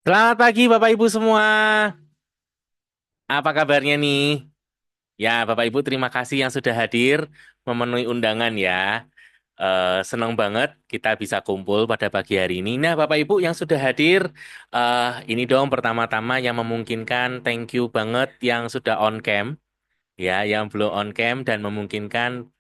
Selamat pagi Bapak Ibu semua. Apa kabarnya nih? Ya, Bapak Ibu terima kasih yang sudah hadir memenuhi undangan ya. Senang banget kita bisa kumpul pada pagi hari ini. Nah, Bapak Ibu yang sudah hadir, ini dong pertama-tama yang memungkinkan, thank you banget yang sudah on cam. Ya, yang belum on cam dan memungkinkan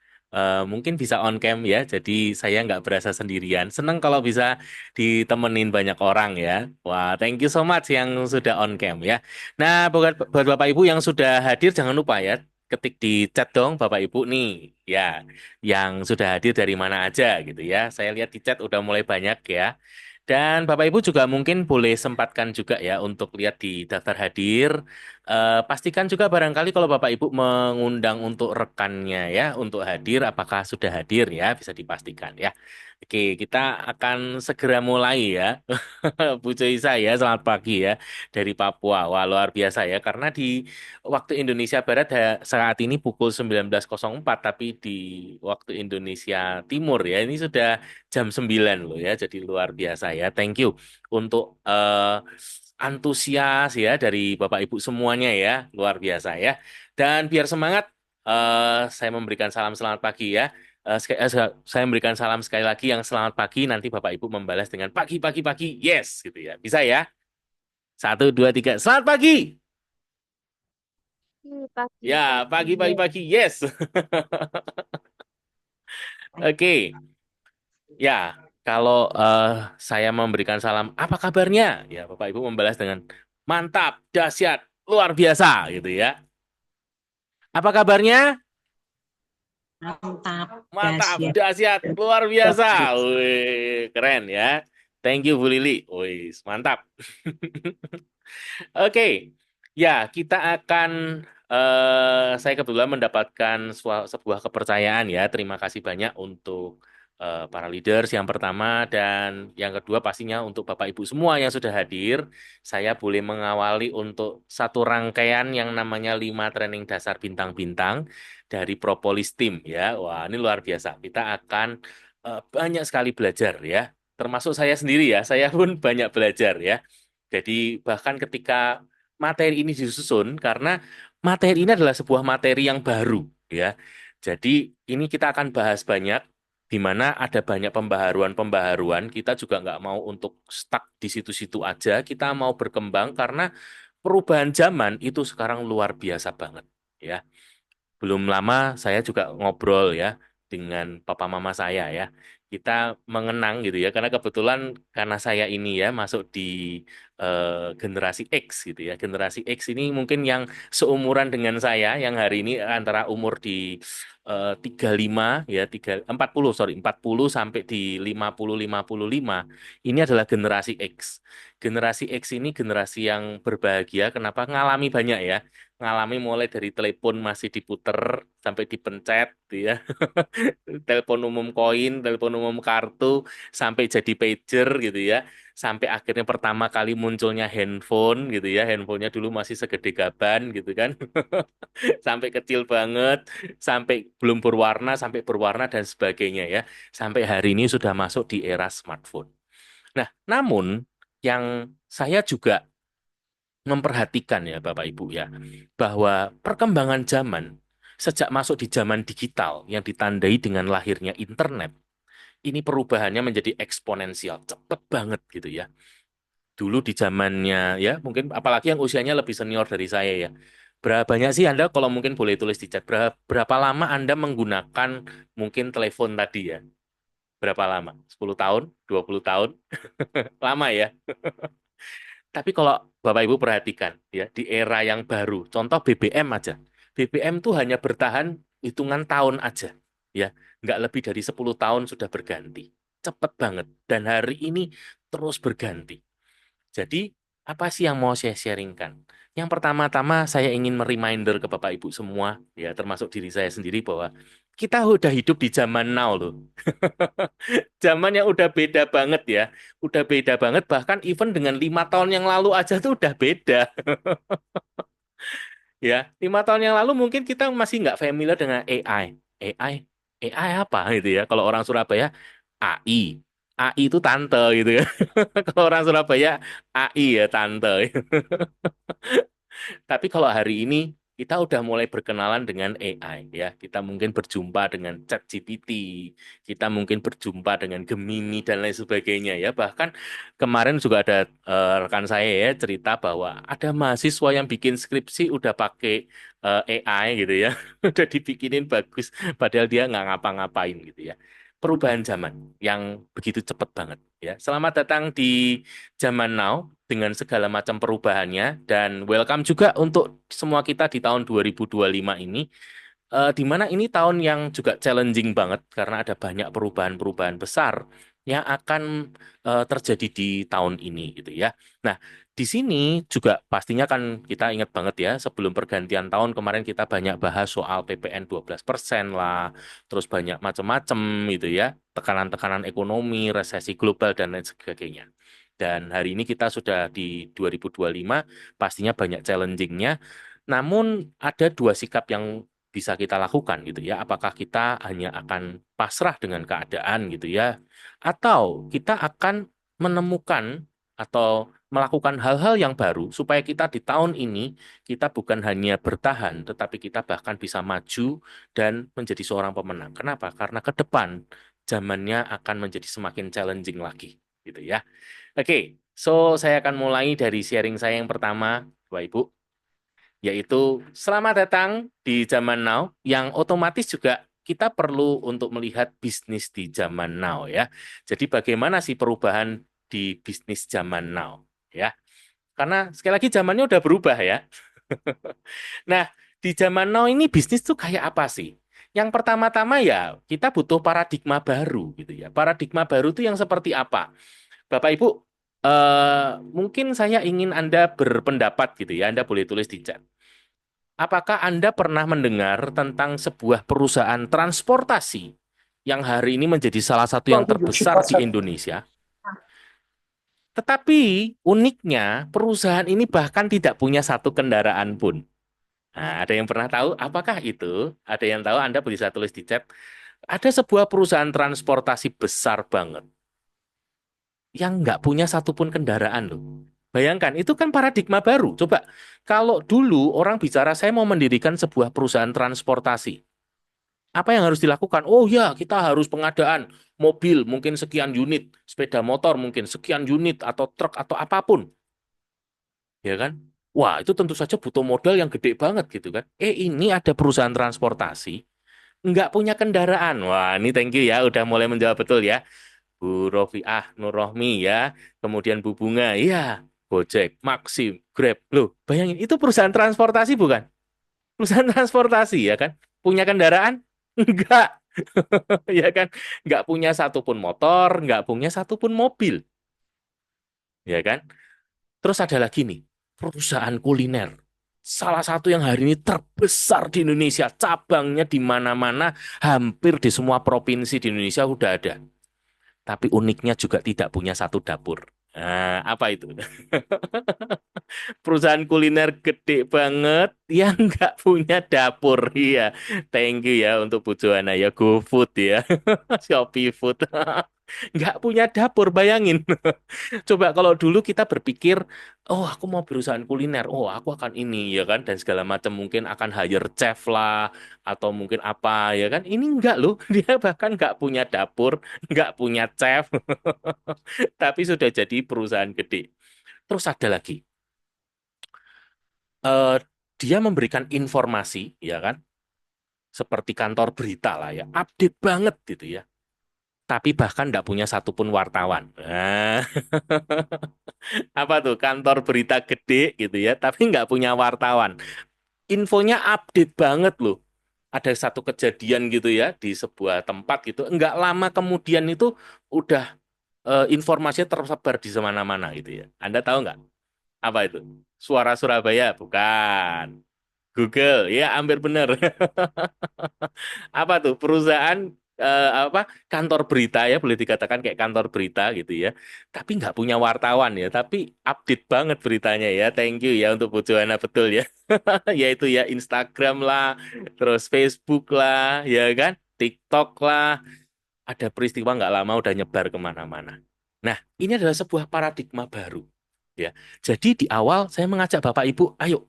mungkin bisa on cam ya. Jadi saya nggak berasa sendirian. Seneng kalau bisa ditemenin banyak orang ya. Wah, thank you so much yang sudah on cam ya. Nah, buat Bapak Ibu yang sudah hadir jangan lupa ya ketik di chat dong Bapak Ibu nih. Ya, yang sudah hadir dari mana aja gitu ya. Saya lihat di chat udah mulai banyak ya. Dan Bapak Ibu juga mungkin boleh sempatkan juga ya untuk lihat di daftar hadir. Pastikan juga barangkali kalau Bapak Ibu mengundang untuk rekannya ya untuk hadir, apakah sudah hadir ya bisa dipastikan ya. Oke, kita akan segera mulai ya. Bu Joisa ya, selamat pagi ya dari Papua. Wah, luar biasa ya karena di waktu Indonesia Barat saat ini pukul 19.04 tapi di waktu Indonesia Timur ya ini sudah jam 9 loh ya. Jadi luar biasa ya. Thank you untuk antusias ya dari Bapak Ibu semuanya ya. Luar biasa ya. Dan biar semangat saya memberikan salam selamat pagi ya. Saya memberikan salam sekali lagi yang selamat pagi, nanti Bapak Ibu membalas dengan pagi, pagi, pagi, yes, gitu ya. Bisa ya? Satu, dua, tiga, selamat pagi. Pagi, Ya, pagi, pagi, pagi, ya. pagi, yes. Oke, ya, kalau saya memberikan salam, apa kabarnya? Ya, Bapak Ibu membalas dengan mantap, dahsyat, luar biasa, gitu ya. Apa kabarnya? Mantap, Mantap, dahsyat. dahsyat, luar biasa. Wih, keren ya. Thank you, Bu Lili. Wih, mantap. Oke, ya kita akan. Saya kebetulan mendapatkan sebuah kepercayaan ya. Terima kasih banyak untuk para leaders yang pertama dan yang kedua pastinya untuk Bapak Ibu semua yang sudah hadir. Saya boleh mengawali untuk satu rangkaian yang namanya 5 training dasar bintang-bintang dari Propolis Team ya. Wah, ini luar biasa. Kita akan banyak sekali belajar ya. Termasuk saya sendiri ya. Saya pun banyak belajar ya. Jadi bahkan ketika materi ini disusun karena materi ini adalah sebuah materi yang baru ya. Jadi ini kita akan bahas banyak di mana ada banyak pembaharuan-pembaharuan. Kita juga nggak mau untuk stuck di situ-situ aja. Kita mau berkembang karena perubahan zaman itu sekarang luar biasa banget ya. Belum lama saya juga ngobrol ya dengan papa mama saya ya. Kita mengenang gitu ya karena kebetulan karena saya ini ya masuk di generasi X gitu ya. Generasi X ini mungkin yang seumuran dengan saya yang hari ini antara umur di 35 ya 40 sorry 40 sampai di 55. Ini adalah generasi X. Generasi X ini generasi yang berbahagia kenapa ngalami banyak ya, ngalami mulai dari telepon masih diputer sampai dipencet gitu ya. Telepon umum koin, telepon umum kartu sampai jadi pager gitu ya. Sampai akhirnya pertama kali munculnya handphone gitu ya. Handphonenya dulu masih segede gaban gitu kan. Sampai kecil banget, sampai belum berwarna, sampai berwarna dan sebagainya ya. Sampai hari ini sudah masuk di era smartphone. Nah, namun yang saya juga memperhatikan ya Bapak Ibu ya, bahwa perkembangan zaman sejak masuk di zaman digital yang ditandai dengan lahirnya internet, ini perubahannya menjadi eksponensial, cepet banget gitu ya. Dulu di zamannya ya, mungkin apalagi yang usianya lebih senior dari saya ya. Berapa banyak sih Anda kalau mungkin boleh tulis di chat, berapa lama Anda menggunakan mungkin telepon tadi ya? Berapa lama? 10 tahun? 20 tahun? Lama ya. Tapi kalau Bapak Ibu perhatikan ya di era yang baru, contoh BBM aja. BBM tuh hanya bertahan hitungan tahun aja ya. Nggak lebih dari 10 tahun sudah berganti. Cepet banget. Dan hari ini terus berganti. Jadi, apa sih yang mau saya sharingkan? Yang pertama-tama saya ingin reminder ke Bapak Ibu semua, ya termasuk diri saya sendiri bahwa kita udah hidup di zaman now loh. Zaman yang udah beda banget ya. Udah beda banget, bahkan even dengan 5 tahun yang lalu aja tuh udah beda. Ya, 5 tahun yang lalu mungkin kita masih nggak familiar dengan AI. AI, AI apa gitu ya? Kalau orang Surabaya, AI. AI itu tante gitu ya. Kalau orang Surabaya AI ya tante. Tapi kalau hari ini kita udah mulai berkenalan dengan AI ya. Kita mungkin berjumpa dengan ChatGPT, kita mungkin berjumpa dengan Gemini dan lain sebagainya ya. Bahkan kemarin juga ada rekan saya ya cerita bahwa ada mahasiswa yang bikin skripsi udah pakai AI gitu ya. Udah dibikinin bagus padahal dia nggak ngapa-ngapain gitu ya. Perubahan zaman yang begitu cepat banget ya. Selamat datang di zaman now dengan segala macam perubahannya dan welcome juga untuk semua kita di tahun 2025 ini di mana ini tahun yang juga challenging banget karena ada banyak perubahan-perubahan besar yang akan terjadi di tahun ini gitu ya. Nah, di sini juga pastinya kan kita ingat banget ya sebelum pergantian tahun kemarin kita banyak bahas soal PPN 12% lah, terus banyak macam-macam gitu ya, tekanan-tekanan ekonomi, resesi global dan lain sebagainya. Dan hari ini kita sudah di 2025, pastinya banyak challenging-nya. Namun ada dua sikap yang bisa kita lakukan gitu ya. Apakah kita hanya akan pasrah dengan keadaan gitu ya, atau kita akan menemukan atau melakukan hal-hal yang baru supaya kita di tahun ini kita bukan hanya bertahan, tetapi kita bahkan bisa maju dan menjadi seorang pemenang. Kenapa? Karena ke depan zamannya akan menjadi semakin challenging lagi gitu ya. Oke, so saya akan mulai dari sharing saya yang pertama, Bapak Ibu, yaitu selamat datang di zaman now yang otomatis juga kita perlu untuk melihat bisnis di zaman now ya. Jadi bagaimana sih perubahan di bisnis zaman now ya? Karena sekali lagi zamannya udah berubah ya. Nah, di zaman now ini bisnis tuh kayak apa sih? Yang pertama-tama ya kita butuh paradigma baru gitu ya. Paradigma baru itu yang seperti apa? Bapak Ibu, mungkin saya ingin Anda berpendapat gitu ya. Anda boleh tulis di chat. Apakah Anda pernah mendengar tentang sebuah perusahaan transportasi yang hari ini menjadi salah satu yang terbesar di Indonesia? Tetapi uniknya perusahaan ini bahkan tidak punya satu kendaraan pun. Nah, ada yang pernah tahu apakah itu? Ada yang tahu? Anda bisa tulis di chat. Ada sebuah perusahaan transportasi besar banget yang nggak punya satupun kendaraan loh. Bayangkan, itu kan paradigma baru. Coba, kalau dulu orang bicara saya mau mendirikan sebuah perusahaan transportasi, apa yang harus dilakukan? Oh ya, kita harus pengadaan mobil mungkin sekian unit, sepeda motor mungkin sekian unit, atau truk atau apapun, ya kan? Wah, itu tentu saja butuh modal yang gede banget gitu kan. Ini ada perusahaan transportasi, nggak punya kendaraan. Wah, ini thank you ya, udah mulai menjawab betul ya. Bu Rofiah Nur Rohmi ya, kemudian Bu Bunga, iya, Gojek, Maxim, Grab. Loh, bayangin, itu perusahaan transportasi bukan? Perusahaan transportasi ya kan? Punya kendaraan? Enggak. Ya kan? Nggak punya satupun motor, nggak punya satupun mobil, ya kan? Terus ada lagi nih, perusahaan kuliner. Salah satu yang hari ini terbesar di Indonesia, cabangnya di mana-mana, hampir di semua provinsi di Indonesia udah ada. Tapi uniknya juga tidak punya satu dapur. Nah, apa itu? Perusahaan kuliner gede banget yang nggak punya dapur. Iya, thank you ya untuk Bu Joana ya, GoFood ya, Shopee Food. Nggak punya dapur, bayangin. Coba kalau dulu kita berpikir, oh aku mau perusahaan kuliner, oh aku akan ini ya kan, dan segala macam mungkin akan hire chef lah, atau mungkin apa ya kan. Ini enggak loh, dia bahkan nggak punya dapur, nggak punya chef, tapi sudah jadi perusahaan gede. Terus ada lagi, eh, dia memberikan informasi, ya kan, seperti kantor berita lah ya, update banget gitu ya. Tapi bahkan nggak punya satupun wartawan. Nah, apa tuh kantor berita gede gitu ya, tapi nggak punya wartawan. Infonya update banget loh. Ada satu kejadian gitu ya di sebuah tempat gitu, nggak lama kemudian itu udah informasinya tersebar di semana-mana gitu ya. Anda tahu nggak apa itu? Suara Surabaya, bukan. Google, ya hampir benar. Apa tuh perusahaan apa kantor berita ya boleh dikatakan kayak kantor berita gitu ya, tapi nggak punya wartawan ya, tapi update banget beritanya ya. Thank you ya untuk Bu Johanna, betul ya. Yaitu ya Instagram lah, terus Facebook lah, ya kan, TikTok lah. ada peristiwa nggak lama udah nyebar kemana-mana. Nah, ini adalah sebuah paradigma baru. Ya, jadi di awal saya mengajak Bapak Ibu, ayo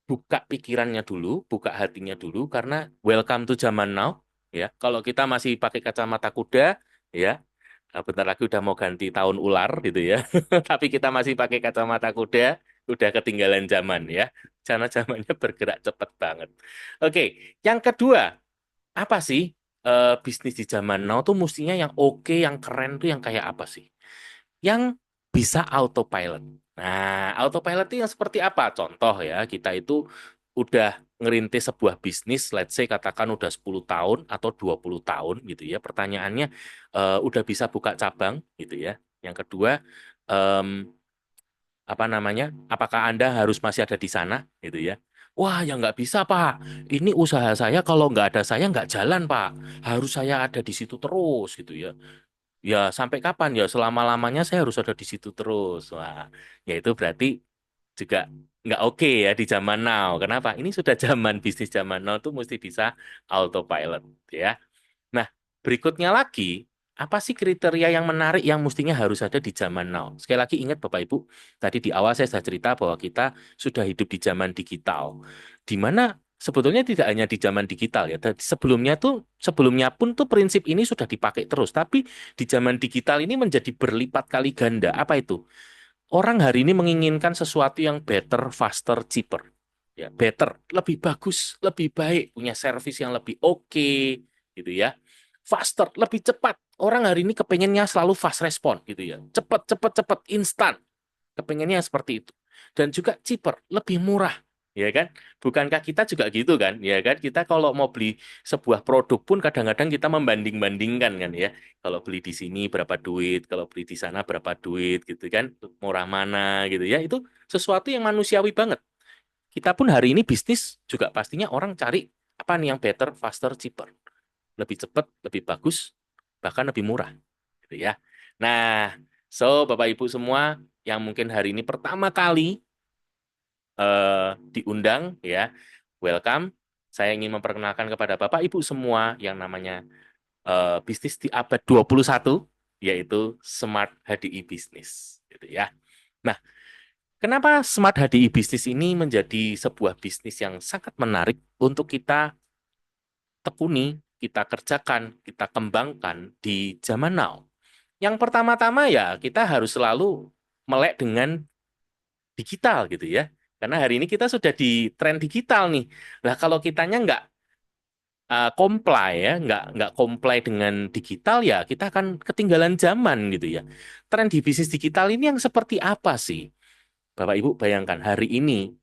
buka pikirannya dulu, buka hatinya dulu, karena welcome to zaman now. Ya, kalau kita masih pakai kacamata kuda, ya, bentar lagi udah mau ganti tahun ular gitu ya. Tapi kita masih pakai kacamata kuda, udah ketinggalan zaman ya. Karena zamannya bergerak cepat banget. Oke, yang kedua, apa sih bisnis di zaman now tuh mestinya yang oke, yang keren tuh yang kayak apa sih? Yang bisa autopilot. Nah, autopilot itu yang seperti apa? Contoh ya, kita itu udah ngerintis sebuah bisnis, let's say katakan udah 10 tahun atau 20 tahun gitu ya. Pertanyaannya, udah bisa buka cabang gitu ya. Yang kedua, em, apa namanya? Apakah Anda harus masih ada di sana gitu ya? Wah, ya nggak bisa, Pak. Ini usaha saya kalau nggak ada saya nggak jalan, Pak. Harus saya ada di situ terus gitu ya. Ya, sampai kapan ya? Selama-lamanya saya harus ada di situ terus. Wah, ya itu berarti juga nggak oke ya di zaman now. Kenapa? Ini sudah zaman bisnis zaman now tuh mesti bisa autopilot ya. Nah, berikutnya lagi, apa sih kriteria yang menarik yang mestinya harus ada di zaman now? Sekali lagi ingat Bapak Ibu, tadi di awal saya sudah cerita bahwa kita sudah hidup di zaman digital, di mana sebetulnya tidak hanya di zaman digital ya, sebelumnya tuh sebelumnya pun tuh prinsip ini sudah dipakai terus, tapi di zaman digital ini menjadi berlipat kali ganda. Apa itu? Orang hari ini menginginkan sesuatu yang better, faster, cheaper. Ya, better, lebih bagus, lebih baik, punya servis yang lebih oke, gitu ya. Faster, lebih cepat. Orang hari ini kepengennya selalu fast respon, gitu ya. Cepat, cepat, cepat, instan. Kepengennya seperti itu. Dan juga cheaper, lebih murah, ya kan? Bukankah kita juga gitu kan? Ya kan? Kita kalau mau beli sebuah produk pun kadang-kadang kita membanding-bandingkan kan ya. Kalau beli di sini berapa duit, kalau beli di sana berapa duit gitu kan? Murah mana gitu ya. Itu sesuatu yang manusiawi banget. Kita pun hari ini bisnis juga pastinya orang cari apa nih yang better, faster, cheaper. Lebih cepat, lebih bagus, bahkan lebih murah. Gitu ya. Nah, so Bapak Ibu semua yang mungkin hari ini pertama kali diundang ya, welcome. Saya ingin memperkenalkan kepada Bapak Ibu semua yang namanya bisnis di abad 21, yaitu Smart HDI Business. Gitu ya. Nah, kenapa Smart HDI Business ini menjadi sebuah bisnis yang sangat menarik untuk kita tekuni, kita kerjakan, kita kembangkan di zaman now? Yang pertama-tama ya kita harus selalu melek dengan digital gitu ya. Karena hari ini kita sudah di tren digital nih. Nah, kalau kitanya nggak comply ya, nggak comply dengan digital ya, kita akan ketinggalan zaman gitu ya. Tren di bisnis digital ini yang seperti apa sih? Bapak Ibu bayangkan hari ini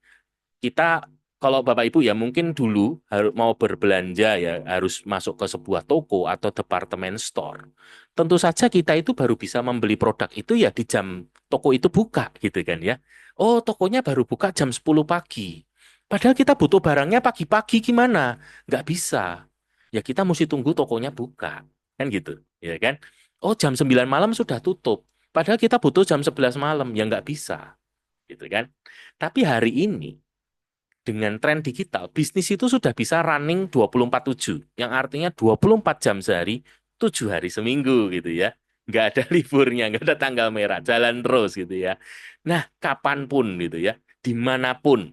kita kalau Bapak Ibu ya mungkin dulu harus mau berbelanja ya harus masuk ke sebuah toko atau departemen store. Tentu saja kita itu baru bisa membeli produk itu ya di jam toko itu buka gitu kan ya. Oh, tokonya baru buka jam 10 pagi. Padahal kita butuh barangnya pagi-pagi gimana? Nggak bisa. Ya kita mesti tunggu tokonya buka. Kan gitu, ya kan? Oh, jam 9 malam sudah tutup. Padahal kita butuh jam 11 malam. Ya nggak bisa. Gitu kan? Tapi hari ini dengan tren digital, bisnis itu sudah bisa running 24/7, yang artinya 24 jam sehari, 7 hari seminggu gitu ya. Nggak ada liburnya, nggak ada tanggal merah, jalan terus gitu ya. Nah, kapanpun gitu ya, dimanapun,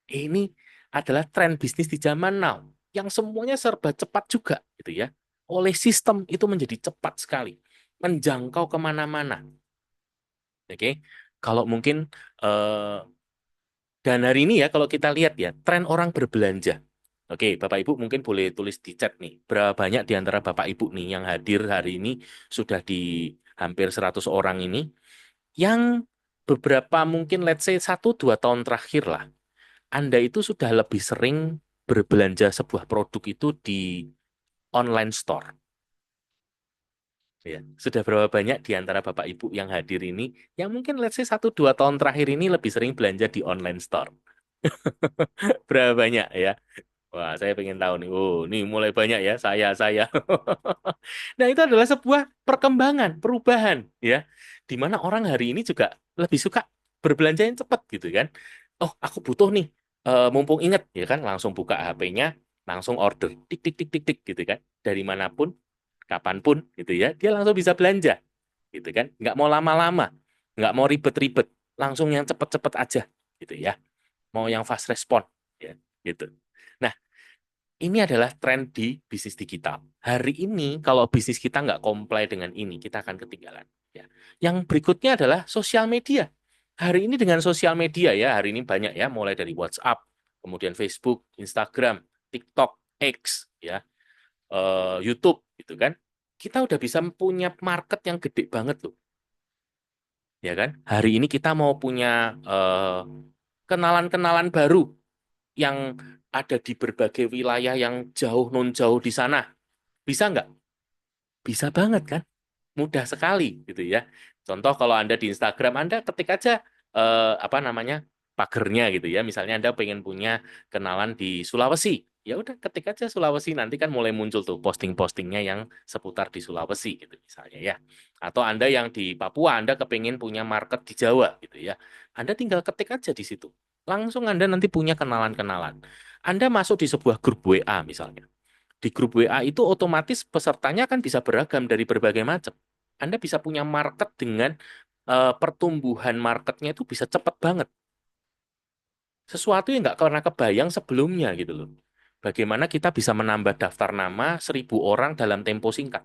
ini adalah tren bisnis di zaman now, yang semuanya serba cepat juga gitu ya. Oleh sistem itu menjadi cepat sekali, menjangkau kemana-mana. Oke, kalau mungkin eh, dan hari ini ya, kalau kita lihat ya, tren orang berbelanja. Oke, Bapak Ibu mungkin boleh tulis di chat nih. Berapa banyak di antara Bapak Ibu nih yang hadir hari ini sudah di hampir 100 orang ini, yang beberapa mungkin let's say 1-2 tahun terakhir lah, Anda itu sudah lebih sering berbelanja sebuah produk itu di online store. Ya, sudah berapa banyak di antara Bapak Ibu yang hadir ini yang mungkin let's say 1-2 tahun terakhir ini lebih sering belanja di online store? Berapa banyak ya? Wah, saya pengen tahu nih. Oh, nih mulai banyak ya saya. Nah, itu adalah sebuah perkembangan, perubahan ya. Di mana orang hari ini juga lebih suka berbelanja yang cepat gitu kan. Oh, aku butuh nih. Mumpung inget ya kan, langsung buka HP-nya, langsung order. Tik tik tik tik tik gitu kan. Dari manapun kapanpun gitu ya, dia langsung bisa belanja gitu kan, nggak mau lama-lama, nggak mau ribet-ribet, langsung yang cepet-cepet aja gitu ya, mau yang fast respon ya gitu. Nah, ini adalah tren di bisnis digital. Hari ini kalau bisnis kita nggak comply dengan ini, kita akan ketinggalan. Ya. Yang berikutnya adalah sosial media. Hari ini dengan sosial media ya, hari ini banyak ya, mulai dari WhatsApp, kemudian Facebook, Instagram, TikTok, X, ya, YouTube, gitu kan. Kita udah bisa punya market yang gede banget loh, ya kan. Hari ini kita mau punya kenalan-kenalan baru yang ada di berbagai wilayah yang jauh non jauh di sana. Bisa nggak? Bisa banget kan? Mudah sekali gitu ya. Contoh kalau Anda di Instagram, Anda ketik aja apa namanya pagernya gitu ya. Misalnya Anda pengen punya kenalan di Sulawesi, ya udah ketik aja Sulawesi, nanti kan mulai muncul tuh posting-postingnya yang seputar di Sulawesi gitu misalnya ya. Atau Anda yang di Papua, Anda kepengen punya market di Jawa gitu ya. Anda tinggal ketik aja di situ. Langsung Anda nanti punya kenalan-kenalan. Anda masuk di sebuah grup WA misalnya. Di grup WA itu otomatis pesertanya kan bisa beragam dari berbagai macam. Anda bisa punya market dengan pertumbuhan marketnya itu bisa cepat banget. Sesuatu yang nggak pernah kebayang sebelumnya gitu loh. Bagaimana kita bisa menambah daftar nama 1.000 orang dalam tempo singkat.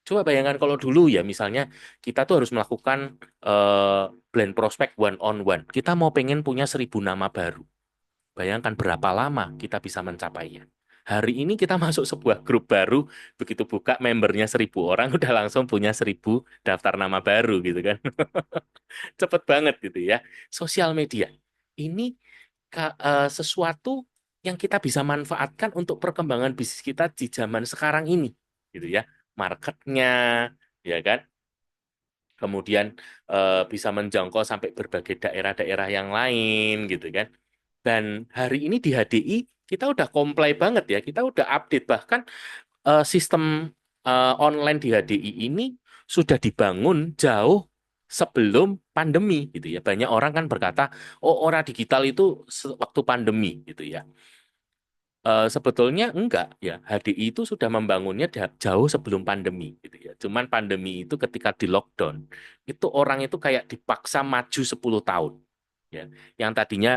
Coba bayangkan kalau dulu ya misalnya kita tuh harus melakukan blend prospect one on one. Kita mau pengen punya 1.000 nama baru. Bayangkan berapa lama kita bisa mencapainya. Hari ini kita masuk sebuah grup baru, begitu buka membernya 1.000 orang, udah langsung punya 1.000 daftar nama baru gitu kan. Cepet banget gitu ya. Sosial media. Ini sesuatu yang kita bisa manfaatkan untuk perkembangan bisnis kita di zaman sekarang ini. Gitu ya. Marketnya, ya kan. Kemudian bisa menjangkau sampai berbagai daerah-daerah yang lain gitu kan. Dan hari ini di HDI kita udah comply banget ya, kita udah update bahkan sistem online di HDI ini sudah dibangun jauh sebelum pandemi gitu ya. Banyak orang kan berkata, oh orang digital itu waktu pandemi gitu ya. Sebetulnya enggak ya, HDI itu sudah membangunnya jauh sebelum pandemi gitu ya. Cuman pandemi itu ketika di lockdown, itu orang itu kayak dipaksa maju 10 tahun ya. Yang tadinya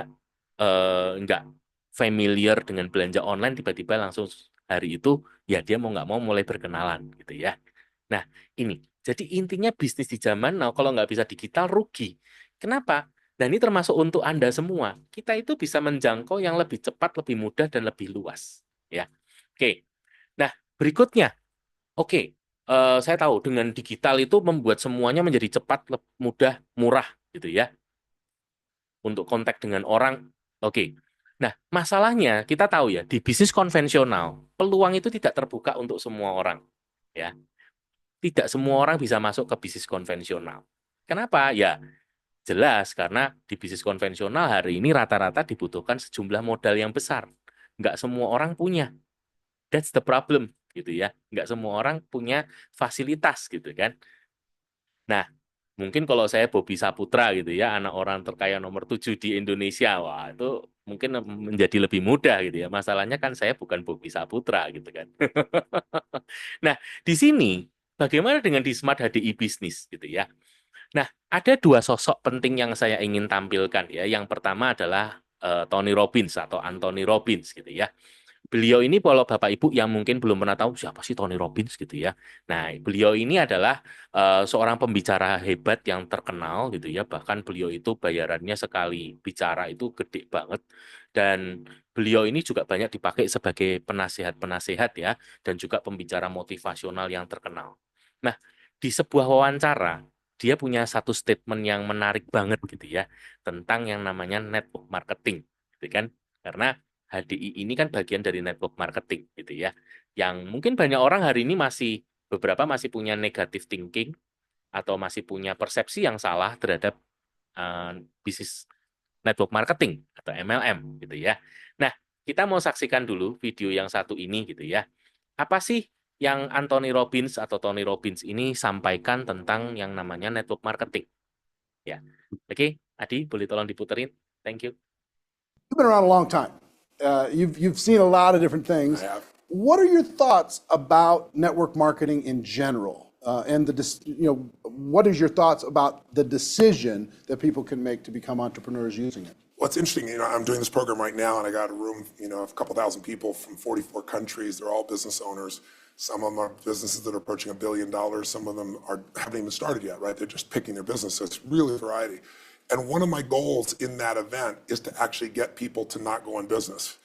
enggak familiar dengan belanja online, tiba-tiba langsung hari itu ya dia mau nggak mau mulai berkenalan gitu ya. Nah, ini. Jadi intinya bisnis di zaman now kalau nggak bisa digital rugi. Kenapa? Dan ini termasuk untuk Anda semua. Kita itu bisa menjangkau yang lebih cepat, lebih mudah, dan lebih luas. Ya, oke. Nah, berikutnya, oke. Saya tahu dengan digital itu membuat semuanya menjadi cepat, mudah, murah, gitu ya. Untuk kontak dengan orang, oke. Nah, masalahnya kita tahu ya di bisnis konvensional peluang itu tidak terbuka untuk semua orang. Ya, tidak semua orang bisa masuk ke bisnis konvensional. Kenapa? Ya, jelas, karena di bisnis konvensional hari ini rata-rata dibutuhkan sejumlah modal yang besar. Nggak semua orang punya. That's the problem, gitu ya. Nggak semua orang punya fasilitas, gitu kan. Nah, mungkin kalau saya Bobby Saputra, gitu ya, anak orang terkaya nomor 7 di Indonesia, wah itu mungkin menjadi lebih mudah, gitu ya. Masalahnya kan saya bukan Bobby Saputra, gitu kan. Nah, di sini, bagaimana dengan di Smart HDI Business, gitu ya. Nah, ada dua sosok penting yang saya ingin tampilkan ya. Yang pertama adalah Tony Robbins atau Anthony Robbins gitu ya. Beliau ini kalau Bapak Ibu yang mungkin belum pernah tahu siapa sih Tony Robbins gitu ya. Nah, beliau ini adalah seorang pembicara hebat yang terkenal gitu ya. Bahkan beliau itu bayarannya sekali bicara itu gede banget. Dan beliau ini juga banyak dipakai sebagai penasihat-penasihat ya. Dan juga pembicara motivasional yang terkenal. Nah, di sebuah wawancara, dia punya satu statement yang menarik banget gitu ya. Tentang yang namanya network marketing. Gitu kan. Karena HDI ini kan bagian dari network marketing gitu ya. Yang mungkin banyak orang hari ini beberapa masih punya negative thinking atau masih punya persepsi yang salah terhadap eh, bisnis network marketing atau MLM gitu ya. Nah, kita mau saksikan dulu video yang satu ini gitu ya. Apa sih yang Anthony Robbins atau Tony Robbins ini sampaikan tentang yang namanya network marketing ya. Oke, Adi boleh tolong diputerin? Thank you. You've been around a long time. You've seen a lot of different things. I have. What are your thoughts about network marketing in general? And what is your thoughts about the decision that people can make to become entrepreneurs using it? Well, it's interesting. I'm doing this program right now, and I got a room, of a couple thousand people from 44 countries. They're all business owners. Some of them are businesses that are approaching $1 billion. Some of them haven't even started yet, right? They're just picking their business. So it's really a variety. And one of my goals in that event is to actually get people to not go in business.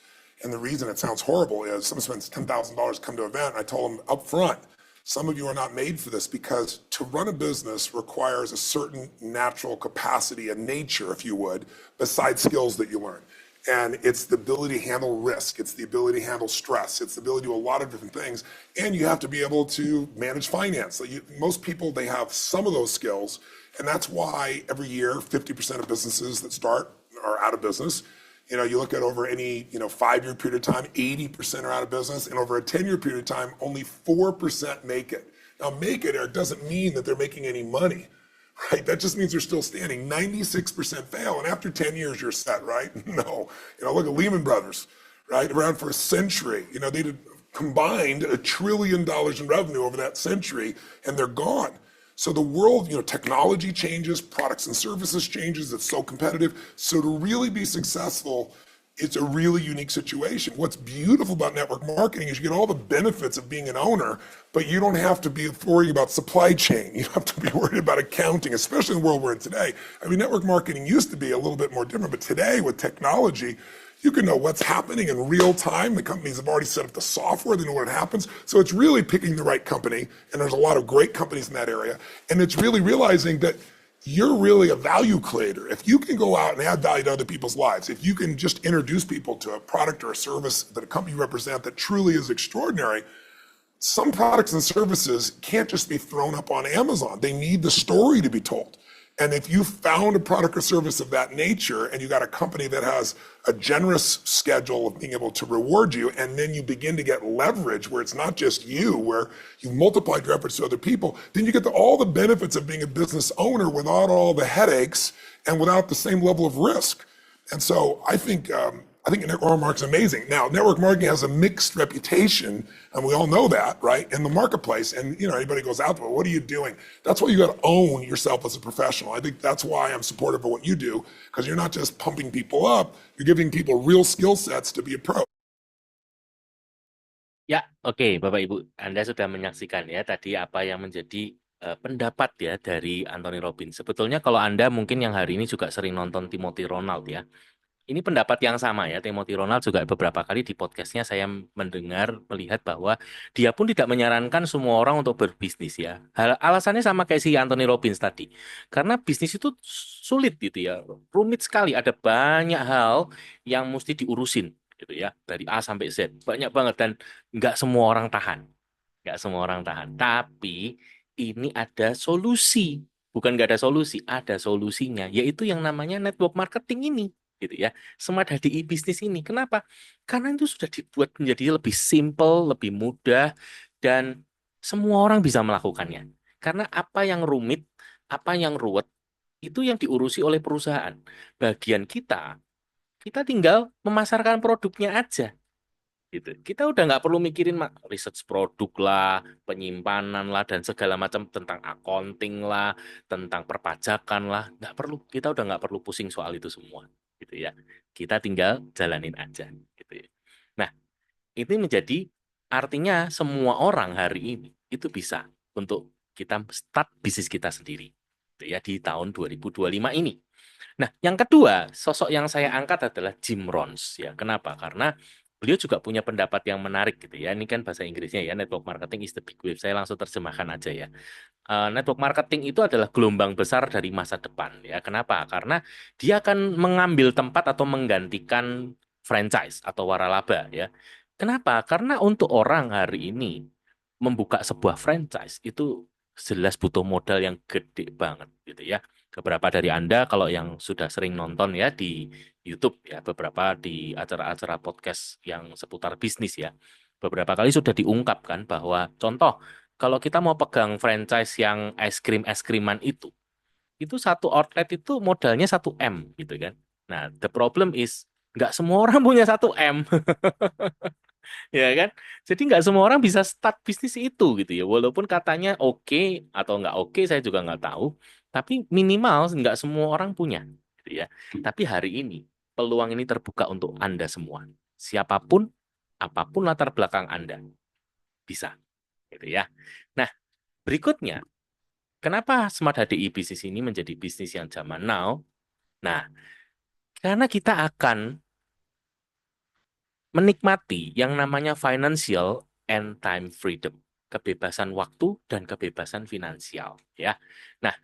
And the reason it sounds horrible is someone spends $10,000 to come to an event. I told them up front, some of you are not made for this because to run a business requires a certain natural capacity and nature, if you would, besides skills that you learn. And it's the ability to handle risk. It's the ability to handle stress. It's the ability to do a lot of different things. And you have to be able to manage finance. So most people, they have some of those skills. And that's why every year, 50% of businesses that start are out of business. You look at over any 5-year period of time, 80% are out of business, and over a 10-year period of time, only 4% make it. Now, make it, Eric, doesn't mean that they're making any money, right? That just means they're still standing. 96% fail, and after 10 years, you're set, right? No. Look at Lehman Brothers, right? Around for a century. They did combined $1 trillion in revenue over that century, and they're gone. So the world, technology changes, products and services changes, it's so competitive. So to really be successful, it's a really unique situation. What's beautiful about network marketing is you get all the benefits of being an owner, but you don't have to be worrying about supply chain. You don't have to be worried about accounting, especially in the world we're in today. I mean, network marketing used to be a little bit more different, but today with technology, you can know what's happening in real time. The companies have already set up the software. They know what happens. So it's really picking the right company. And there's a lot of great companies in that area. And it's really realizing that you're really a value creator. If you can go out and add value to other people's lives, if you can just introduce people to a product or a service that a company you represent that truly is extraordinary, some products and services can't just be thrown up on Amazon. They need the story to be told. And if you found a product or service of that nature and you got a company that has a generous schedule of being able to reward you, and then you begin to get leverage where it's not just you, where you've multiplied your efforts to other people, then you get all the benefits of being a business owner without all the headaches and without the same level of risk. And so I think network marketing is amazing. Now, network marketing has a mixed reputation, and we all know that, right, in the marketplace. And anybody goes out there, what are you doing? That's why you got to own yourself as a professional. I think that's why I'm supportive of what you do, because you're not just pumping people up, you're giving people real skill sets to be a pro. Ya, oke, Bapak Ibu, Anda sudah menyaksikan ya tadi apa yang menjadi pendapat ya dari Anthony Robbins. Sebetulnya kalau Anda mungkin yang hari ini juga sering nonton Timothy Ronald ya, ini pendapat yang sama ya. Timothy Ronald juga beberapa kali di podcastnya saya mendengar melihat bahwa dia pun tidak menyarankan semua orang untuk berbisnis ya. Alasannya sama kayak si Anthony Robbins tadi. Karena bisnis itu sulit gitu ya. Rumit sekali. Ada banyak hal yang mesti diurusin gitu ya. Dari A sampai Z. Banyak banget dan nggak semua orang tahan. Nggak semua orang tahan. Tapi ini ada solusi. Bukan nggak ada solusi, ada solusinya. Yaitu yang namanya network marketing ini gitu ya. Smart HDI bisnis ini. Kenapa? Karena itu sudah dibuat menjadi lebih simple, lebih mudah, dan semua orang bisa melakukannya. Karena apa yang rumit, apa yang ruwet, itu yang diurusi oleh perusahaan. Bagian kita tinggal memasarkan produknya aja. Gitu. Kita udah nggak perlu mikirin research produk lah, penyimpanan lah, dan segala macam tentang accounting lah, tentang perpajakan lah, nggak perlu. Kita udah nggak perlu pusing soal itu semua, gitu ya. Kita tinggal jalanin aja, gitu ya. Nah, ini menjadi artinya semua orang hari ini itu bisa untuk kita start bisnis kita sendiri, gitu ya, di tahun 2025 ini. Nah, yang kedua, sosok yang saya angkat adalah Jim Rohns ya. Kenapa? Karena beliau juga punya pendapat yang menarik gitu ya. Ini kan bahasa Inggrisnya ya, network marketing is the big wave. Saya langsung terjemahkan aja ya. Network marketing itu adalah gelombang besar dari masa depan ya. Kenapa? Karena dia akan mengambil tempat atau menggantikan franchise atau waralaba ya. Kenapa? Karena untuk orang hari ini membuka sebuah franchise itu jelas butuh modal yang gede banget gitu ya. Beberapa dari Anda kalau yang sudah sering nonton ya di YouTube ya, beberapa di acara-acara podcast yang seputar bisnis ya, beberapa kali sudah diungkapkan bahwa contoh kalau kita mau pegang franchise yang es kriman itu satu outlet itu modalnya 1 M gitu kan. Nah, the problem is nggak semua orang punya 1 M. Ya kan? Jadi nggak semua orang bisa start bisnis itu gitu ya. Walaupun katanya oke atau nggak oke, saya juga nggak tahu. Tapi minimal nggak semua orang punya, gitu ya. Tapi hari ini peluang ini terbuka untuk Anda semua. Siapapun, apapun latar belakang Anda bisa, gitu ya. Nah, berikutnya, kenapa Smart HDI bisnis ini menjadi bisnis yang zaman now? Nah, karena kita akan menikmati yang namanya financial and time freedom, kebebasan waktu dan kebebasan finansial, ya. Nah,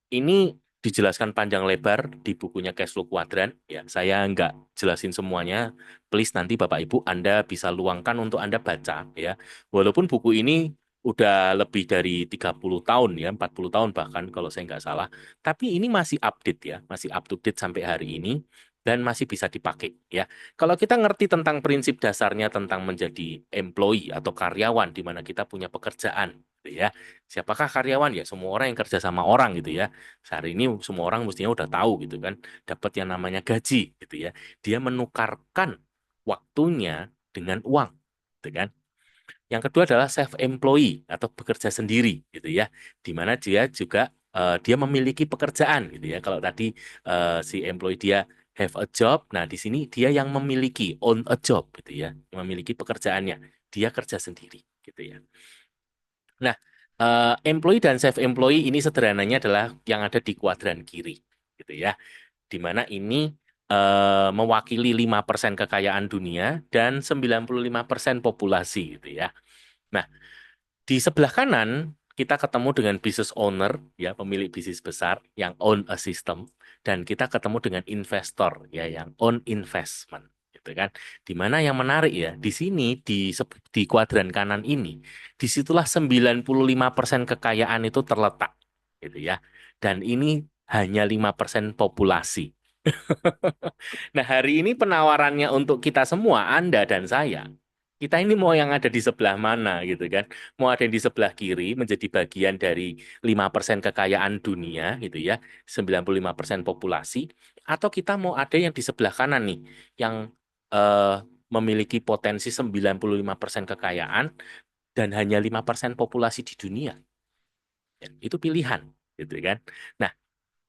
ini dijelaskan panjang lebar di bukunya Cashflow Quadrant, ya. Saya nggak jelasin semuanya. Please nanti Bapak Ibu Anda bisa luangkan untuk Anda baca, ya. Walaupun buku ini udah lebih dari 30 tahun ya, 40 tahun bahkan kalau saya nggak salah. Tapi ini masih update ya, masih up to date sampai hari ini dan masih bisa dipakai ya. Kalau kita ngerti tentang prinsip dasarnya tentang menjadi employee atau karyawan di mana kita punya pekerjaan gitu ya. Siapakah karyawan ya? Semua orang yang kerja sama orang gitu ya. Sehari ini semua orang mestinya udah tahu gitu kan, dapat yang namanya gaji gitu ya. Dia menukarkan waktunya dengan uang gitu kan. Yang kedua adalah self employee atau bekerja sendiri gitu ya. Di mana dia juga dia memiliki pekerjaan gitu ya. Kalau tadi si employee dia have a job, nah di sini dia yang memiliki own a job gitu ya, memiliki pekerjaannya, dia kerja sendiri gitu ya. Nah, employee dan self employee ini sederhananya adalah yang ada di kuadran kiri gitu ya, di mana ini mewakili 5% kekayaan dunia dan 95% populasi gitu ya. Nah, di sebelah kanan kita ketemu dengan business owner, ya pemilik bisnis besar yang own a system, dan kita ketemu dengan investor, ya yang own investment, gitu kan? Di mana yang menarik ya, di sini di kuadran kanan ini, disitulah 95% kekayaan itu terletak, gitu ya. Dan ini hanya 5% populasi. Nah, hari ini penawarannya untuk kita semua, Anda dan saya, kita ini mau yang ada di sebelah mana gitu kan? Mau ada yang di sebelah kiri menjadi bagian dari 5% kekayaan dunia gitu ya, 95% populasi, atau kita mau ada yang di sebelah kanan nih, yang eh, memiliki potensi 95% kekayaan dan hanya 5% populasi di dunia. Ya, itu pilihan gitu kan. Nah,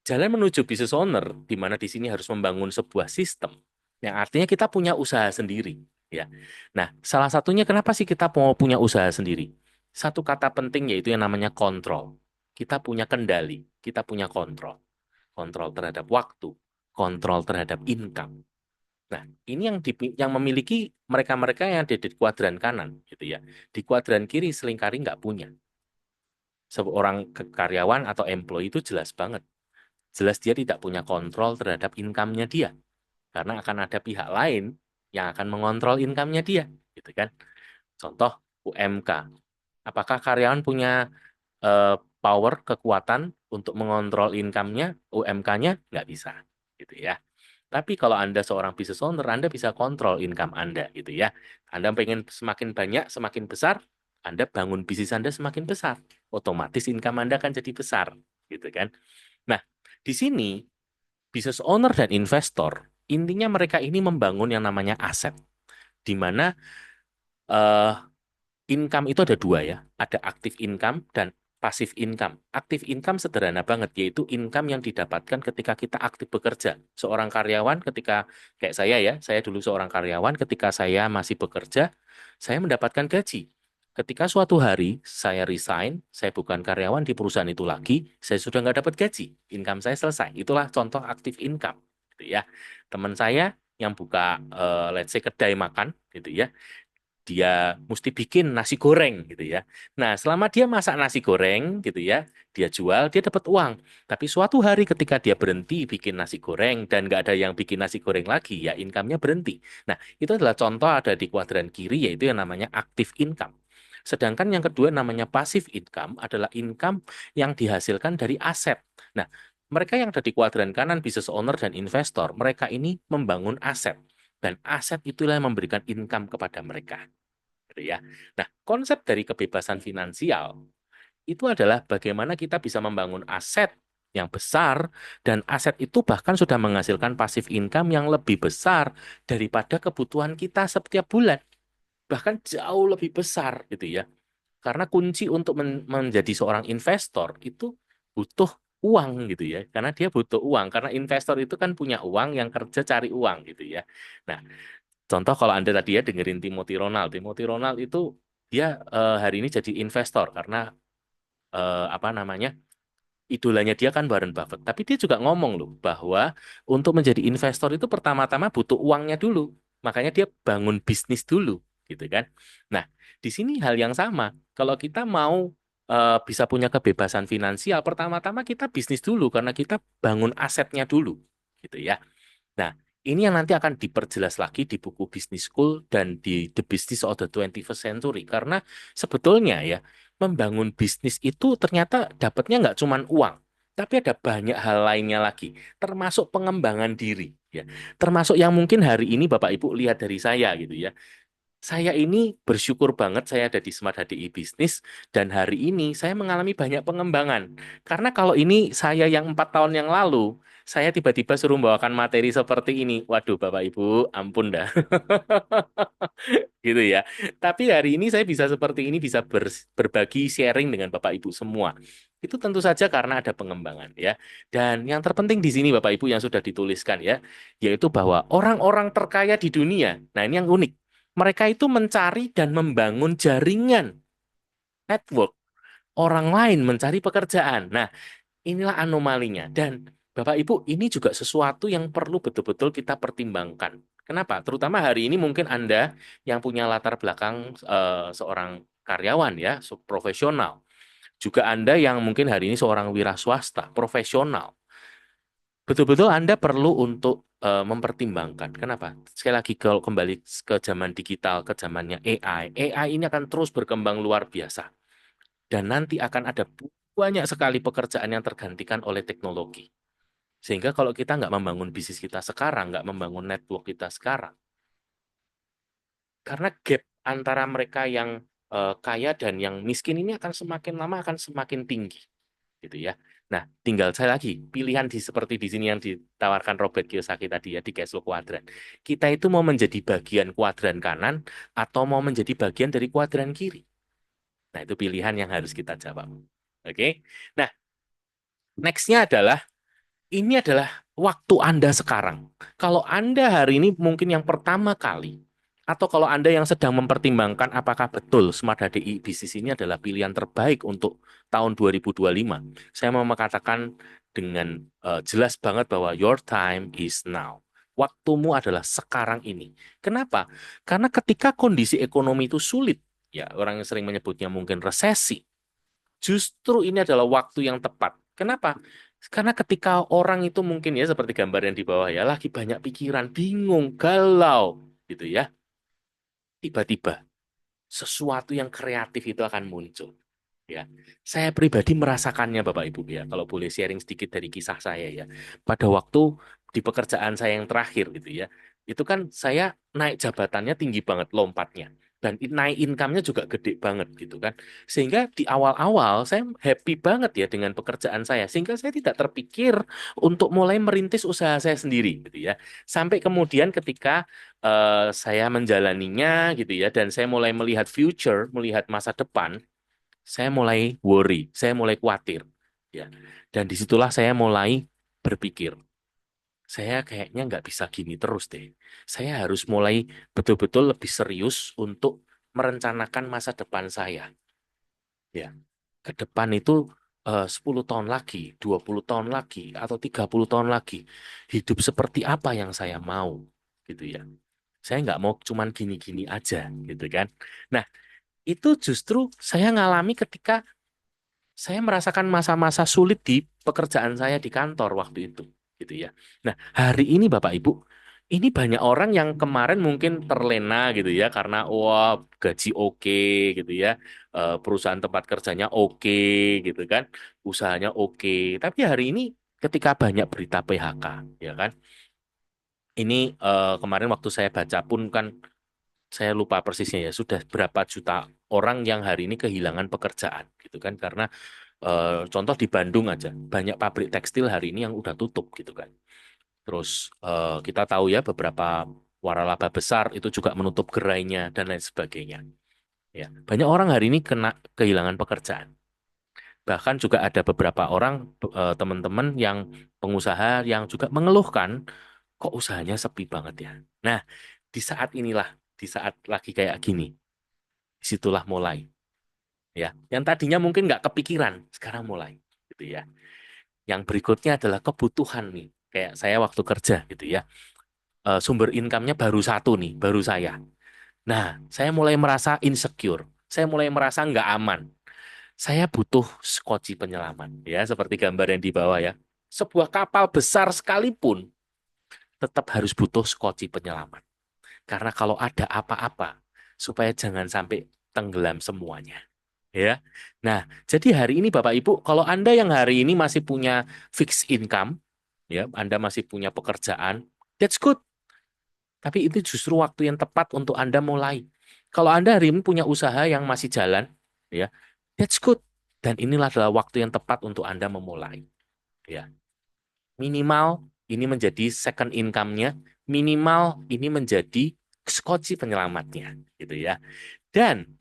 jalan menuju business owner, di mana di sini harus membangun sebuah sistem, yang artinya kita punya usaha sendiri. Ya. Nah, salah satunya kenapa sih kita mau punya usaha sendiri? Satu kata penting yaitu yang namanya kontrol. Kita punya kendali, kita punya kontrol. Kontrol terhadap waktu, kontrol terhadap income. Nah, ini yang memiliki mereka-mereka yang ada di kuadran kanan, gitu ya. Di kuadran kiri seringkali nggak punya. Seorang karyawan atau employee itu jelas banget. Jelas dia tidak punya kontrol terhadap income-nya dia. Karena akan ada pihak lain yang akan mengontrol income-nya dia. Gitu kan. Contoh UMK. Apakah karyawan punya power, kekuatan untuk mengontrol income-nya, UMK-nya? Nggak bisa. Gitu ya. Tapi kalau Anda seorang business owner, Anda bisa kontrol income Anda. Gitu ya. Anda pengen semakin banyak, semakin besar, Anda bangun bisnis Anda semakin besar. Otomatis income Anda akan jadi besar. Gitu kan. Nah, di sini business owner dan investor, intinya mereka ini membangun yang namanya aset, di mana eh, income itu ada dua ya, ada active income dan passive income. Active income sederhana banget, yaitu income yang didapatkan ketika kita aktif bekerja. Seorang karyawan ketika, kayak saya ya, saya dulu seorang karyawan, ketika saya masih bekerja, saya mendapatkan gaji. Ketika suatu hari saya resign, saya bukan karyawan di perusahaan itu lagi, saya sudah nggak dapat gaji, income saya selesai. Itulah contoh active income, gitu ya. Teman saya yang buka, let's say kedai makan, gitu ya, dia mesti bikin nasi goreng gitu ya. Nah, selama dia masak nasi goreng gitu ya, dia jual, dia dapat uang. Tapi suatu hari ketika dia berhenti bikin nasi goreng dan nggak ada yang bikin nasi goreng lagi, ya income-nya berhenti. Nah, itu adalah contoh ada di kuadran kiri yaitu yang namanya active income. Sedangkan yang kedua namanya passive income adalah income yang dihasilkan dari aset. Nah, mereka yang ada di kuadran kanan, business owner dan investor, mereka ini membangun aset. Dan aset itulah yang memberikan income kepada mereka gitu ya. Nah, konsep dari kebebasan finansial itu adalah bagaimana kita bisa membangun aset yang besar dan aset itu bahkan sudah menghasilkan passive income yang lebih besar daripada kebutuhan kita setiap bulan bahkan jauh lebih besar gitu ya. Karena kunci untuk menjadi seorang investor itu butuh uang gitu ya. Karena dia butuh uang. Karena investor itu kan punya uang yang kerja cari uang gitu ya. Nah, contoh kalau Anda tadi ya dengerin Timothy Ronald. Timothy Ronald itu dia hari ini jadi investor karena apa namanya? Idolanya dia kan Warren Buffett. Tapi dia juga ngomong loh bahwa untuk menjadi investor itu pertama-tama butuh uangnya dulu. Makanya dia bangun bisnis dulu, gitu kan. Nah, di sini hal yang sama. Kalau kita mau bisa punya kebebasan finansial, pertama-tama kita bisnis dulu karena kita bangun asetnya dulu, gitu ya. Nah, ini yang nanti akan diperjelas lagi di buku Business School dan di The Business of the 21st Century. Karena sebetulnya ya, membangun bisnis itu ternyata dapatnya nggak cuma uang, tapi ada banyak hal lainnya lagi, termasuk pengembangan diri. Ya, termasuk yang mungkin hari ini Bapak Ibu lihat dari saya gitu ya. Saya ini bersyukur banget saya ada di Smart HDI Business dan hari ini saya mengalami banyak pengembangan. Karena kalau ini saya yang 4 tahun yang lalu, saya tiba-tiba suruh membawakan materi seperti ini. Waduh, Bapak Ibu, ampun dah. Gitu ya. Tapi hari ini saya bisa seperti ini, bisa berbagi sharing dengan Bapak Ibu semua. Itu tentu saja karena ada pengembangan ya. Dan yang terpenting di sini Bapak Ibu yang sudah dituliskan ya, yaitu bahwa orang-orang terkaya di dunia, nah ini yang unik. Mereka itu mencari dan membangun jaringan network. Orang lain mencari pekerjaan. Nah, inilah anomalinya. Dan Bapak Ibu, ini juga sesuatu yang perlu betul-betul kita pertimbangkan. Kenapa? Terutama hari ini mungkin Anda yang punya latar belakang seorang karyawan ya, profesional. Juga Anda yang mungkin hari ini seorang wira swasta, profesional. Betul-betul Anda perlu untuk mempertimbangkan. Kenapa? Sekali lagi kalau kembali ke zaman digital, ke zamannya AI, AI ini akan terus berkembang luar biasa. Dan nanti akan ada banyak sekali pekerjaan yang tergantikan oleh teknologi. Sehingga kalau kita nggak membangun bisnis kita sekarang, nggak membangun network kita sekarang, karena gap antara mereka yang kaya dan yang miskin ini akan semakin lama akan semakin tinggi, gitu ya. Nah, tinggal saya lagi pilihan di seperti di sini yang ditawarkan Robert Kiyosaki tadi ya di cash flow kuadran. Kita itu mau menjadi bagian kuadran kanan atau mau menjadi bagian dari kuadran kiri. Nah, itu pilihan yang harus kita jawab. Oke. Nah, nextnya adalah ini adalah waktu Anda sekarang. Kalau Anda hari ini mungkin yang pertama kali, atau kalau Anda yang sedang mempertimbangkan apakah betul Smart HDI bisnis ini adalah pilihan terbaik untuk tahun 2025, saya mau mengatakan dengan jelas banget bahwa your time is now. Waktumu adalah sekarang ini. Kenapa? Karena ketika kondisi ekonomi itu sulit, ya orang yang sering menyebutnya mungkin resesi, justru ini adalah waktu yang tepat. Kenapa? Karena ketika orang itu mungkin ya seperti gambar yang di bawah ya lagi banyak pikiran, bingung, galau gitu ya. Tiba-tiba sesuatu yang kreatif itu akan muncul. Ya, saya pribadi merasakannya Bapak Ibu ya. Kalau boleh sharing sedikit dari kisah saya ya. Pada waktu di pekerjaan saya yang terakhir gitu ya. Itu kan saya naik jabatannya tinggi banget lompatnya. Dan naik income-nya juga gede banget gitu kan. Sehingga di awal-awal saya happy banget ya dengan pekerjaan saya. Sehingga saya tidak terpikir untuk mulai merintis usaha saya sendiri gitu ya. Sampai kemudian ketika saya menjalaninya gitu ya. Dan saya mulai melihat future, melihat masa depan, saya mulai worry, saya mulai khawatir, ya. Dan disitulah saya mulai berpikir, saya kayaknya nggak bisa gini terus deh. Saya harus mulai betul-betul lebih serius untuk merencanakan masa depan saya, ya. Ke depan itu 10 tahun lagi, 20 tahun lagi, atau 30 tahun lagi, hidup seperti apa yang saya mau, gitu ya. Saya nggak mau cuman gini-gini aja, gitu kan. Nah, itu justru saya ngalami ketika saya merasakan masa-masa sulit di pekerjaan saya di kantor waktu itu, gitu ya. Nah, hari ini Bapak Ibu, ini banyak orang yang kemarin mungkin terlena gitu ya, karena wah gaji oke gitu ya, perusahaan tempat kerjanya oke gitu kan, usahanya oke. Tapi hari ini ketika banyak berita PHK, ya kan, ini kemarin waktu saya baca pun kan saya lupa persisnya ya, sudah berapa juta orang yang hari ini kehilangan pekerjaan gitu kan karena contoh di Bandung aja, banyak pabrik tekstil hari ini yang udah tutup gitu kan. Terus kita tahu ya beberapa waralaba besar itu juga menutup gerainya dan lain sebagainya. Ya, banyak orang hari ini kena kehilangan pekerjaan. Bahkan juga ada beberapa orang teman-teman yang pengusaha yang juga mengeluhkan kok usahanya sepi banget ya. Nah, di saat inilah, di saat lagi kayak gini, disitulah mulai ya. Yang tadinya mungkin nggak kepikiran, sekarang mulai gitu ya. Yang berikutnya adalah kebutuhan nih. Kayak saya waktu kerja gitu ya. Sumber income-nya baru satu nih, baru saya. Nah, saya mulai merasa insecure. Saya mulai merasa nggak aman. Saya butuh skoci penyelaman, ya, seperti gambar yang di bawah ya. Sebuah kapal besar sekalipun tetap harus butuh skoci penyelaman. Karena kalau ada apa-apa, supaya jangan sampai tenggelam semuanya. Ya. Nah, jadi hari ini Bapak Ibu, kalau Anda yang hari ini masih punya fixed income, ya, Anda masih punya pekerjaan, that's good. Tapi itu justru waktu yang tepat untuk Anda mulai. Kalau Anda hari ini punya usaha yang masih jalan, ya, that's good. Dan inilah adalah waktu yang tepat untuk Anda memulai. Ya, minimal ini menjadi second income-nya, minimal ini menjadi skoci penyelamatnya, gitu ya. Dan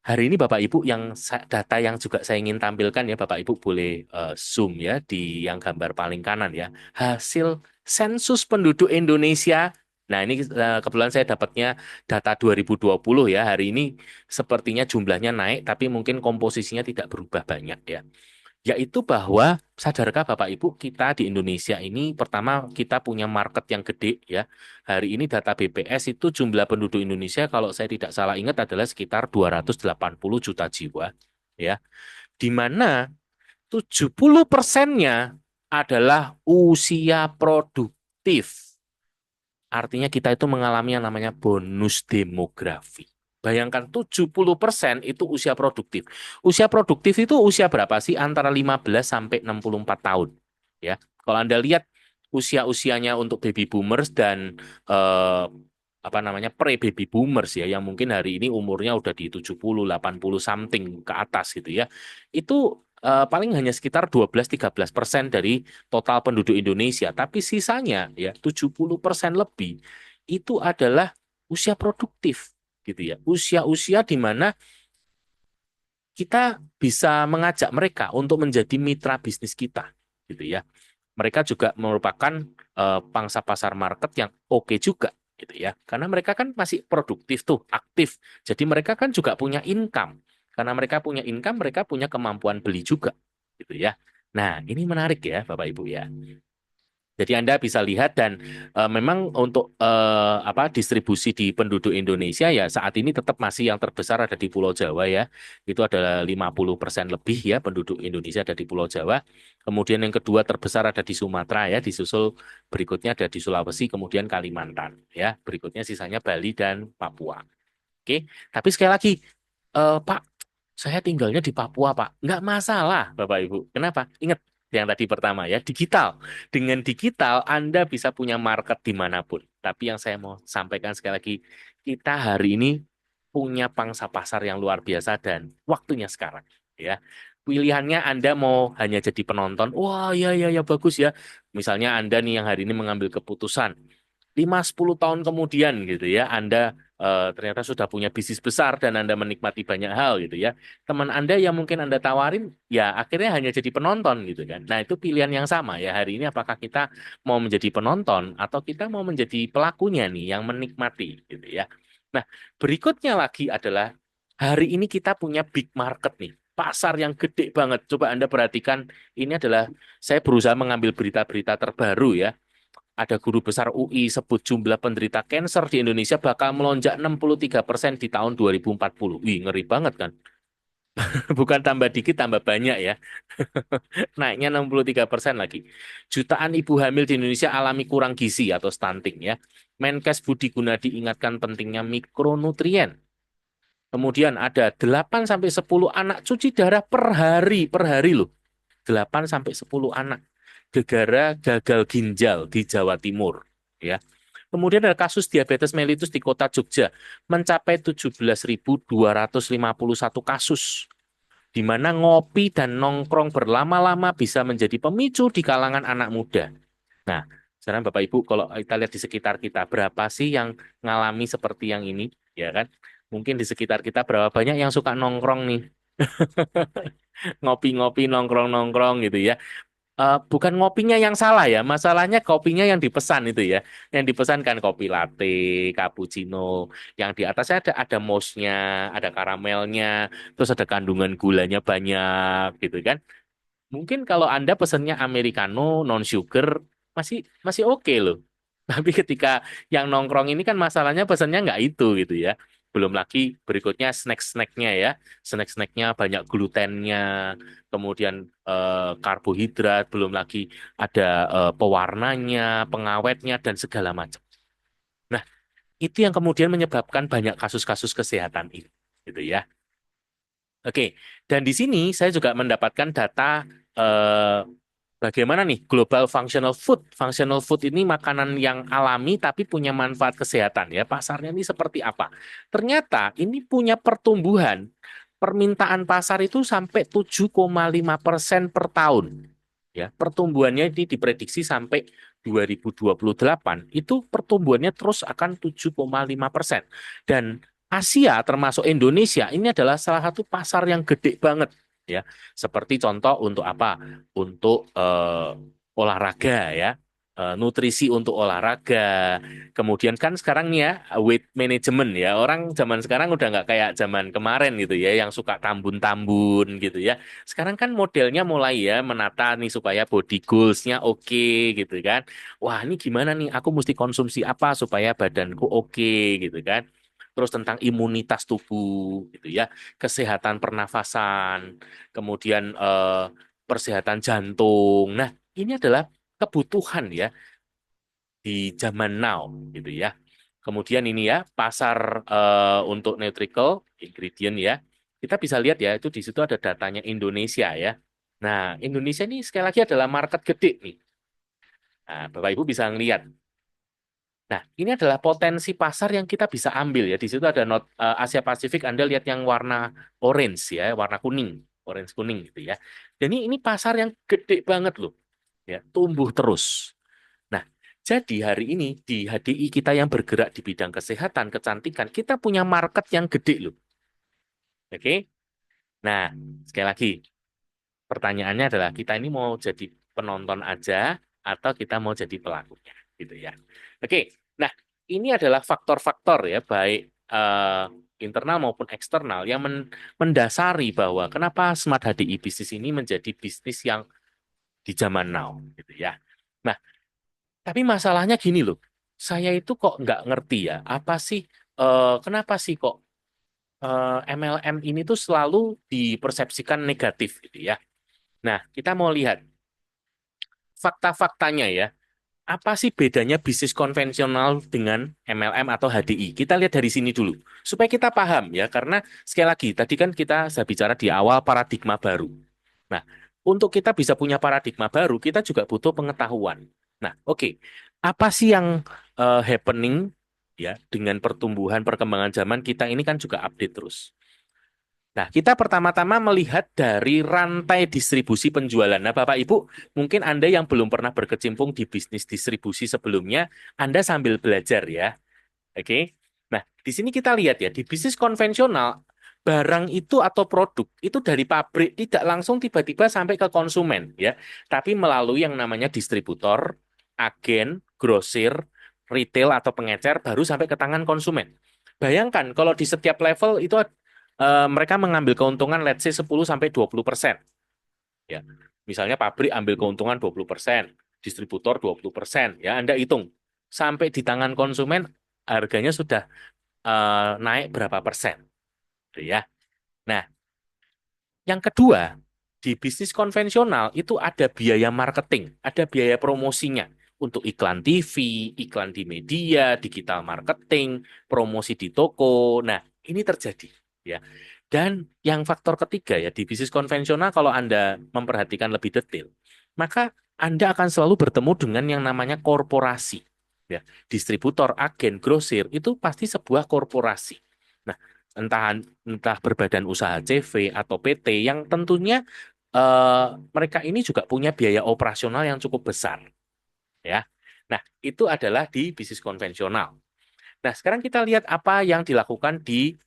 hari ini Bapak Ibu yang data yang juga saya ingin tampilkan ya Bapak Ibu boleh zoom ya di yang gambar paling kanan ya. Hasil sensus penduduk Indonesia. Nah, ini kebetulan saya dapatnya data 2020 ya. Hari ini sepertinya jumlahnya naik tapi mungkin komposisinya tidak berubah banyak ya. Yaitu bahwa sadarkah Bapak Ibu kita di Indonesia ini pertama kita punya market yang gede ya. Hari ini data BPS itu jumlah penduduk Indonesia kalau saya tidak salah ingat adalah sekitar 280 juta jiwa ya. Di mana 70%-nya adalah usia produktif. Artinya kita itu mengalami yang namanya bonus demografi. Bayangkan 70% itu usia produktif. Usia produktif itu usia berapa sih? Antara 15 sampai 64 tahun. Ya. Kalau Anda lihat usia-usianya untuk baby boomers dan apa namanya pre-baby boomers ya yang mungkin hari ini umurnya udah di 70, 80 something ke atas gitu ya. Itu paling hanya sekitar 12-13% dari total penduduk Indonesia, tapi sisanya ya 70% lebih itu adalah usia produktif gitu ya. Usia-usia di mana kita bisa mengajak mereka untuk menjadi mitra bisnis kita gitu ya. Mereka juga merupakan pangsa pasar market yang oke juga gitu ya. Karena mereka kan masih produktif tuh, aktif. Jadi mereka kan juga punya income. Karena mereka punya income, mereka punya kemampuan beli juga gitu ya. Nah, ini menarik ya Bapak Ibu ya. Jadi Anda bisa lihat dan memang untuk apa distribusi di penduduk Indonesia ya saat ini tetap masih yang terbesar ada di Pulau Jawa ya. Itu adalah 50% lebih ya penduduk Indonesia ada di Pulau Jawa. Kemudian yang kedua terbesar ada di Sumatera ya, disusul berikutnya ada di Sulawesi, kemudian Kalimantan ya. Berikutnya sisanya Bali dan Papua. Oke, tapi sekali lagi Pak, saya tinggalnya di Papua, Pak. Nggak masalah, Bapak Ibu. Kenapa? Ingat yang tadi pertama ya, digital. Dengan digital, Anda bisa punya market dimanapun. Tapi yang saya mau sampaikan sekali lagi, kita hari ini punya pangsa pasar yang luar biasa dan waktunya sekarang. Ya, pilihannya Anda mau hanya jadi penonton. Wah, ya, ya, ya, bagus ya. Misalnya Anda nih yang hari ini mengambil keputusan. 5-10 tahun kemudian gitu ya, Anda ternyata sudah punya bisnis besar dan Anda menikmati banyak hal gitu ya. Teman Anda yang mungkin Anda tawarin ya akhirnya hanya jadi penonton gitu kan. Nah, itu pilihan yang sama ya hari ini apakah kita mau menjadi penonton atau kita mau menjadi pelakunya nih yang menikmati gitu ya. Nah, berikutnya lagi adalah hari ini kita punya big market nih. Pasar yang gede banget. Coba Anda perhatikan, ini adalah saya berusaha mengambil berita-berita terbaru ya. Ada guru besar UI sebut jumlah penderita kanker di Indonesia bakal melonjak 63% di tahun 2040. Wih, ngeri banget kan? Bukan tambah dikit, tambah banyak ya. Naiknya 63% lagi. Jutaan ibu hamil di Indonesia alami kurang gizi atau stunting ya. Menkes Budi Gunadi ingatkan pentingnya mikronutrien. Kemudian ada 8 sampai 10 anak cuci darah per hari loh. 8 sampai 10 anak gegara gagal ginjal di Jawa Timur ya. Kemudian ada kasus diabetes mellitus di kota Jogja mencapai 17.251 kasus di mana ngopi dan nongkrong berlama-lama bisa menjadi pemicu di kalangan anak muda. Nah, Sekarang Bapak Ibu, kalau kita lihat di sekitar kita, berapa sih yang ngalami seperti yang ini, ya kan? Mungkin di sekitar kita berapa banyak yang suka nongkrong nih, ngopi-ngopi, nongkrong-nongkrong gitu ya. Bukan ngopinya yang salah ya, masalahnya kopinya yang dipesan itu ya. Yang dipesan kan kopi latte, cappuccino, yang di atasnya ada mouse-nya, ada karamelnya, terus ada kandungan gulanya banyak gitu kan. Mungkin kalau Anda pesennya americano non sugar masih masih oke loh. Tapi ketika yang nongkrong ini kan masalahnya pesennya nggak itu gitu ya. Belum lagi berikutnya snack-snacknya ya. Snack-snacknya banyak glutennya, kemudian karbohidrat, belum lagi ada pewarnanya, pengawetnya dan segala macam. Nah, itu yang kemudian menyebabkan banyak kasus-kasus kesehatan ini, gitu ya. Oke, dan di sini saya juga mendapatkan data eh, bagaimana nih global functional food. Functional food ini makanan yang alami tapi punya manfaat kesehatan ya. Pasarnya ini seperti apa? Ternyata ini punya pertumbuhan. Permintaan pasar itu sampai 7,5% per tahun. Ya, pertumbuhannya ini diprediksi sampai 2028 itu pertumbuhannya terus akan 7,5%. Dan Asia termasuk Indonesia ini adalah salah satu pasar yang gede banget ya. Seperti contoh untuk apa? Untuk olahraga ya. Nutrisi untuk olahraga. Kemudian kan sekarang nih ya weight management ya. Orang zaman sekarang udah nggak kayak zaman kemarin gitu ya yang suka tambun-tambun gitu ya. Sekarang kan modelnya mulai ya menata nih supaya body goals-nya oke gitu kan. Wah, ini gimana nih? Aku mesti konsumsi apa supaya badanku oke gitu kan. Terus tentang imunitas tubuh gitu ya, kesehatan pernafasan, kemudian kesehatan jantung. Nah, ini adalah kebutuhan ya di zaman now gitu ya. Kemudian ini ya pasar untuk nutrical ingredient ya. Kita bisa lihat ya itu di situ ada datanya Indonesia ya. Nah, Indonesia ini sekali lagi adalah market gede nih. Nah, Bapak Ibu bisa ngelihat. Nah, ini adalah potensi pasar yang kita bisa ambil ya. Di situ ada Asia Pasifik, Anda lihat yang warna orange ya, warna kuning, orange kuning gitu ya. Dan ini pasar yang gede banget loh, ya, tumbuh terus. Nah, jadi hari ini di HDI kita yang bergerak di bidang kesehatan, kecantikan, kita punya market yang gede loh. Oke? Nah, sekali lagi, pertanyaannya adalah kita ini mau jadi penonton aja atau kita mau jadi pelakunya, gitu ya. Oke, nah ini adalah faktor-faktor ya, baik internal maupun eksternal yang mendasari bahwa kenapa Smart HDI bisnis ini menjadi bisnis yang di zaman now, gitu ya. Nah, tapi masalahnya gini loh, saya itu kok nggak ngerti ya, apa sih, kenapa sih kok MLM ini tuh selalu dipersepsikan negatif gitu ya. Nah, kita mau lihat fakta-faktanya ya. Apa sih bedanya bisnis konvensional dengan MLM atau HDI? Kita lihat dari sini dulu, supaya kita paham ya. Karena sekali lagi, tadi kan saya bicara di awal paradigma baru. Nah, untuk kita bisa punya paradigma baru, kita juga butuh pengetahuan. Nah, oke. Apa sih yang happening ya dengan pertumbuhan perkembangan zaman kita ini kan juga update terus. Nah, kita pertama-tama melihat dari rantai distribusi penjualan. Nah, Bapak Ibu, mungkin Anda yang belum pernah berkecimpung di bisnis distribusi sebelumnya, Anda sambil belajar ya. Oke. Nah, di sini kita lihat ya, di bisnis konvensional, barang itu atau produk itu dari pabrik tidak langsung tiba-tiba sampai ke konsumen ya, tapi melalui yang namanya distributor, agen, grosir, retail atau pengecer baru sampai ke tangan konsumen. Bayangkan kalau di setiap level itu mereka mengambil keuntungan let's say 10 sampai 20% ya. Misalnya pabrik ambil keuntungan 20%, distributor 20%, ya Anda hitung. Sampai di tangan konsumen harganya sudah naik berapa persen, gitu ya. Nah, yang kedua, di bisnis konvensional itu ada biaya marketing, ada biaya promosinya untuk iklan TV, iklan di media, digital marketing, promosi di toko. Nah, ini terjadi ya. Dan yang faktor ketiga ya di bisnis konvensional kalau Anda memperhatikan lebih detail, maka Anda akan selalu bertemu dengan yang namanya korporasi. Ya, distributor, agen, grosir itu pasti sebuah korporasi. Nah, entah berbadan usaha CV atau PT yang tentunya mereka ini juga punya biaya operasional yang cukup besar ya. Nah, itu adalah di bisnis konvensional. Nah, sekarang kita lihat apa yang dilakukan di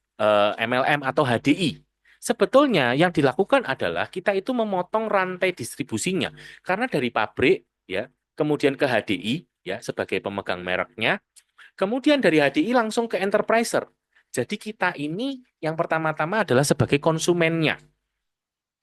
MLM atau HDI. Sebetulnya yang dilakukan adalah kita itu memotong rantai distribusinya. Karena dari pabrik, ya, kemudian ke HDI, ya, sebagai pemegang mereknya, kemudian dari HDI langsung ke enterpriser. Jadi kita ini yang pertama-tama adalah sebagai konsumennya.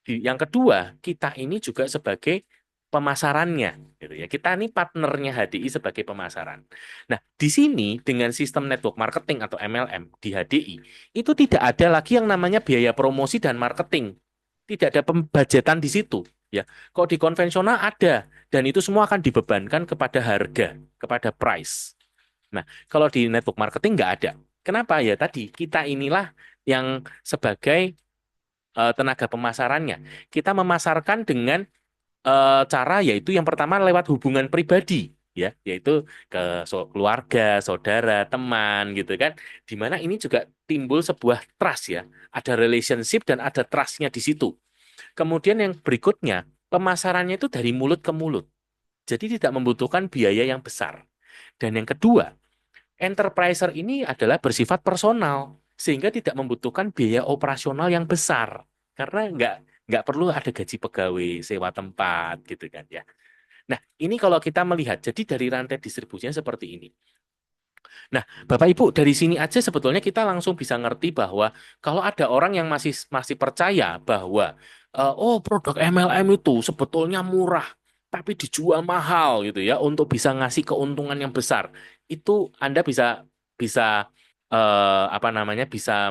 Yang kedua, kita ini juga sebagai pemasarannya, gitu ya. Kita ini partnernya HDI sebagai pemasaran. Nah, di sini dengan sistem network marketing atau MLM di HDI itu tidak ada lagi yang namanya biaya promosi dan marketing. Tidak ada pembajetan di situ, ya. Kok di konvensional ada dan itu semua akan dibebankan kepada harga, kepada price. Nah, kalau di network marketing nggak ada. Kenapa? Ya tadi kita inilah yang sebagai tenaga pemasarannya. Kita memasarkan dengan cara yaitu yang pertama lewat hubungan pribadi ya, yaitu ke keluarga, saudara, teman gitu kan. Di mana ini juga timbul sebuah trust ya. Ada relationship dan ada trust-nya di situ. Kemudian yang berikutnya, pemasarannya itu dari mulut ke mulut. Jadi tidak membutuhkan biaya yang besar. Dan yang kedua, enterpriser ini adalah bersifat personal sehingga tidak membutuhkan biaya operasional yang besar karena nggak perlu ada gaji pegawai, sewa tempat gitu kan ya. Nah, ini kalau kita melihat, jadi dari rantai distribusinya seperti ini. Nah, Bapak Ibu, dari sini aja sebetulnya kita langsung bisa ngerti bahwa kalau ada orang yang masih masih percaya bahwa oh produk MLM itu sebetulnya murah, tapi dijual mahal gitu ya untuk bisa ngasih keuntungan yang besar, itu Anda bisa bisa apa namanya bisa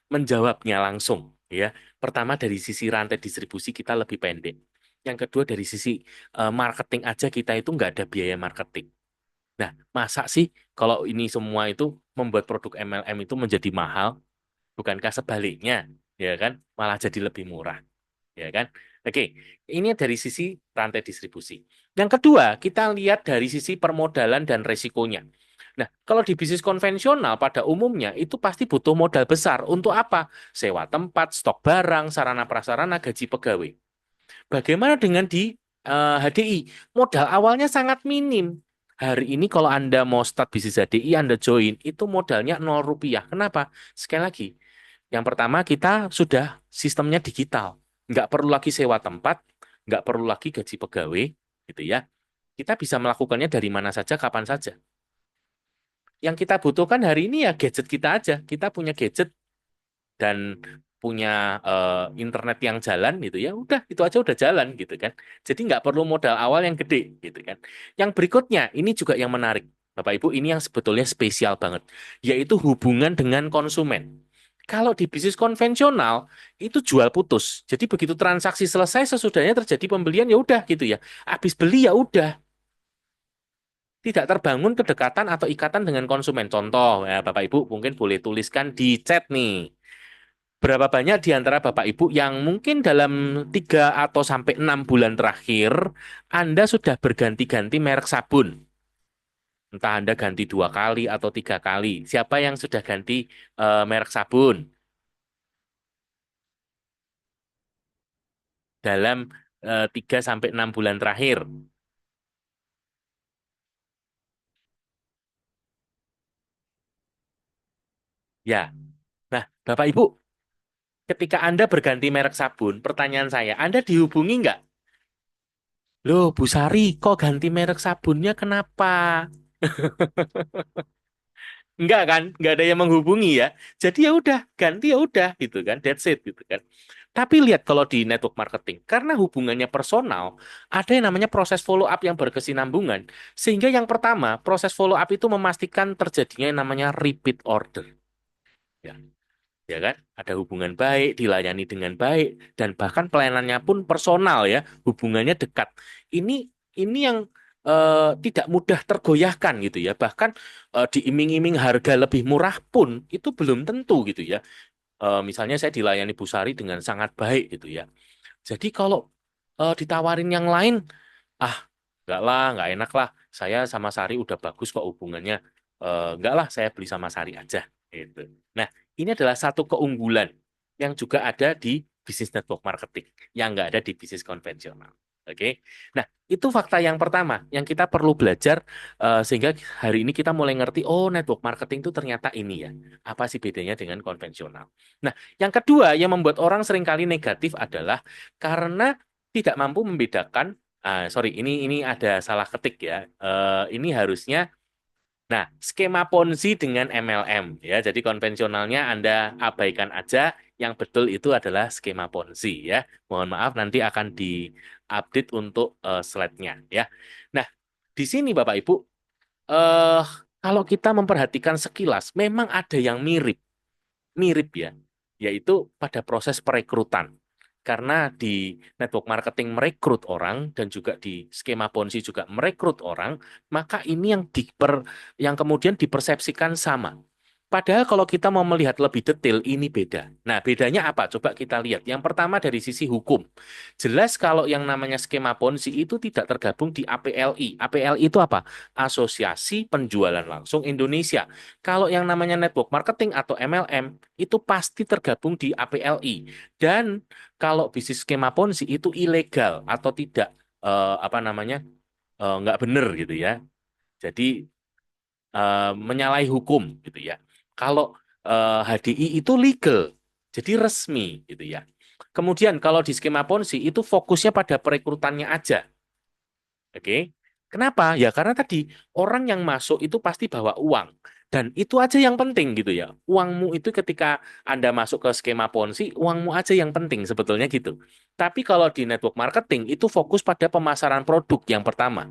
menjawabnya langsung ya. Pertama dari sisi rantai distribusi kita lebih pendek. Yang kedua dari sisi marketing aja kita itu nggak ada biaya marketing. Nah, masa sih kalau ini semua itu membuat produk MLM itu menjadi mahal? Bukankah sebaliknya, ya kan? Malah jadi lebih murah, ya kan? Oke, ini dari sisi rantai distribusi. Yang kedua, kita lihat dari sisi permodalan dan resikonya. Nah, kalau di bisnis konvensional pada umumnya itu pasti butuh modal besar. Untuk apa? Sewa tempat, stok barang, sarana prasarana, gaji pegawai. Bagaimana dengan di HDI? Modal awalnya sangat minim. Hari ini kalau Anda mau start bisnis HDI, Anda join, itu modalnya 0 rupiah. Kenapa? Sekali lagi, yang pertama kita sudah sistemnya digital. Nggak perlu lagi sewa tempat, nggak perlu lagi gaji pegawai, gitu ya. Kita bisa melakukannya dari mana saja, kapan saja. Yang kita butuhkan hari ini ya gadget kita aja. Kita punya gadget dan punya internet yang jalan gitu ya udah itu aja udah jalan gitu kan jadi nggak perlu modal awal yang gede gitu kan yang berikutnya ini juga yang menarik Bapak Ibu ini yang sebetulnya spesial banget yaitu hubungan dengan konsumen kalau di bisnis konvensional itu jual putus jadi begitu transaksi selesai sesudahnya terjadi pembelian ya udah gitu ya habis beli ya udah tidak terbangun kedekatan atau ikatan dengan konsumen contoh ya Bapak Ibu mungkin boleh tuliskan di chat nih. Berapa banyak di antara Bapak Ibu yang mungkin dalam 3 atau sampai 6 bulan terakhir Anda sudah berganti-ganti merek sabun? Entah Anda ganti 2 kali atau 3 kali. Siapa yang sudah ganti merek sabun dalam 3 sampai 6 bulan terakhir? Ya. Nah, Bapak Ibu, ketika Anda berganti merek sabun, pertanyaan saya, Anda dihubungi nggak? Loh, Bu Sari, kok ganti merek sabunnya kenapa? Enggak kan, enggak ada yang menghubungi ya. Jadi ya udah, ganti ya udah gitu kan, that's it gitu kan. Tapi lihat kalau di network marketing, karena hubungannya personal, ada yang namanya proses follow up yang berkesinambungan. Sehingga yang pertama, proses follow up itu memastikan terjadinya yang namanya repeat order. Ya, ya kan? Ada hubungan baik, dilayani dengan baik, dan bahkan pelayanannya pun personal ya, hubungannya dekat. Ini ini yang tidak mudah tergoyahkan gitu ya. Bahkan diiming-iming harga lebih murah pun itu belum tentu gitu ya. Misalnya saya dilayani Bu Sari dengan sangat baik gitu ya. Jadi kalau ditawarin yang lain, ah enggak lah, enggak enak lah. Saya sama Sari udah bagus kok hubungannya. Enggak lah, saya beli sama Sari aja. Gitu. Nah, ini adalah satu keunggulan yang juga ada di bisnis network marketing, yang enggak ada di bisnis konvensional. Oke. Nah, itu fakta yang pertama yang kita perlu belajar sehingga hari ini kita mulai ngerti, oh network marketing itu ternyata ini ya. Apa sih bedanya dengan konvensional? Nah, yang kedua yang membuat orang seringkali negatif adalah karena tidak mampu membedakan, sorry, ini ada salah ketik ya. Ini harusnya, nah, skema Ponzi dengan MLM ya. Jadi konvensionalnya Anda abaikan aja, yang betul itu adalah skema Ponzi ya. Mohon maaf nanti akan diupdate untuk slide-nya ya. Nah, di sini Bapak Ibu, eh kalau kita memperhatikan sekilas memang ada yang mirip, mirip ya, yaitu pada proses perekrutan. Karena di network marketing merekrut orang dan juga di skema Ponzi juga merekrut orang, maka ini yang kemudian dipersepsikan sama. Padahal kalau kita mau melihat lebih detail, ini beda. Nah, bedanya apa? Coba kita lihat. Yang pertama dari sisi hukum. Jelas kalau yang namanya skema Ponzi itu tidak tergabung di APLI. APLI itu apa? Asosiasi Penjualan Langsung Indonesia. Kalau yang namanya network marketing atau MLM, itu pasti tergabung di APLI. Dan kalau bisnis skema Ponzi itu ilegal atau tidak, apa namanya, nggak benar gitu ya. Jadi menyalahi hukum gitu ya. Kalau HDI itu legal, jadi resmi gitu ya. Kemudian kalau di skema Ponzi itu fokusnya pada perekrutannya aja. Oke. Kenapa? Ya karena tadi orang yang masuk itu pasti bawa uang. Dan itu aja yang penting gitu ya. Uangmu itu ketika Anda masuk ke skema Ponzi, uangmu aja yang penting sebetulnya gitu. Tapi kalau di network marketing itu fokus pada pemasaran produk yang pertama.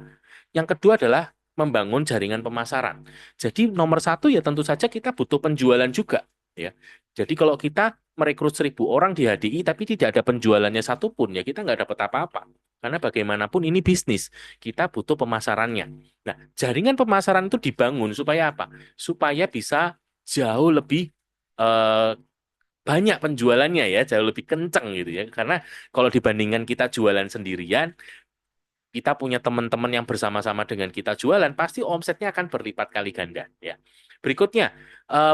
Yang kedua adalah membangun jaringan pemasaran. Jadi nomor satu ya tentu saja kita butuh penjualan juga ya. Jadi kalau kita merekrut 1.000 orang di HDI tapi tidak ada penjualannya satupun ya kita nggak dapat apa-apa. Karena bagaimanapun ini bisnis, kita butuh pemasarannya. Nah, jaringan pemasaran itu dibangun supaya apa? Supaya bisa jauh lebih eh, banyak penjualannya ya, jauh lebih kenceng gitu ya. Karena kalau dibandingkan kita jualan sendirian, kita punya teman-teman yang bersama-sama dengan kita jualan, pasti omsetnya akan berlipat kali ganda ya. Berikutnya,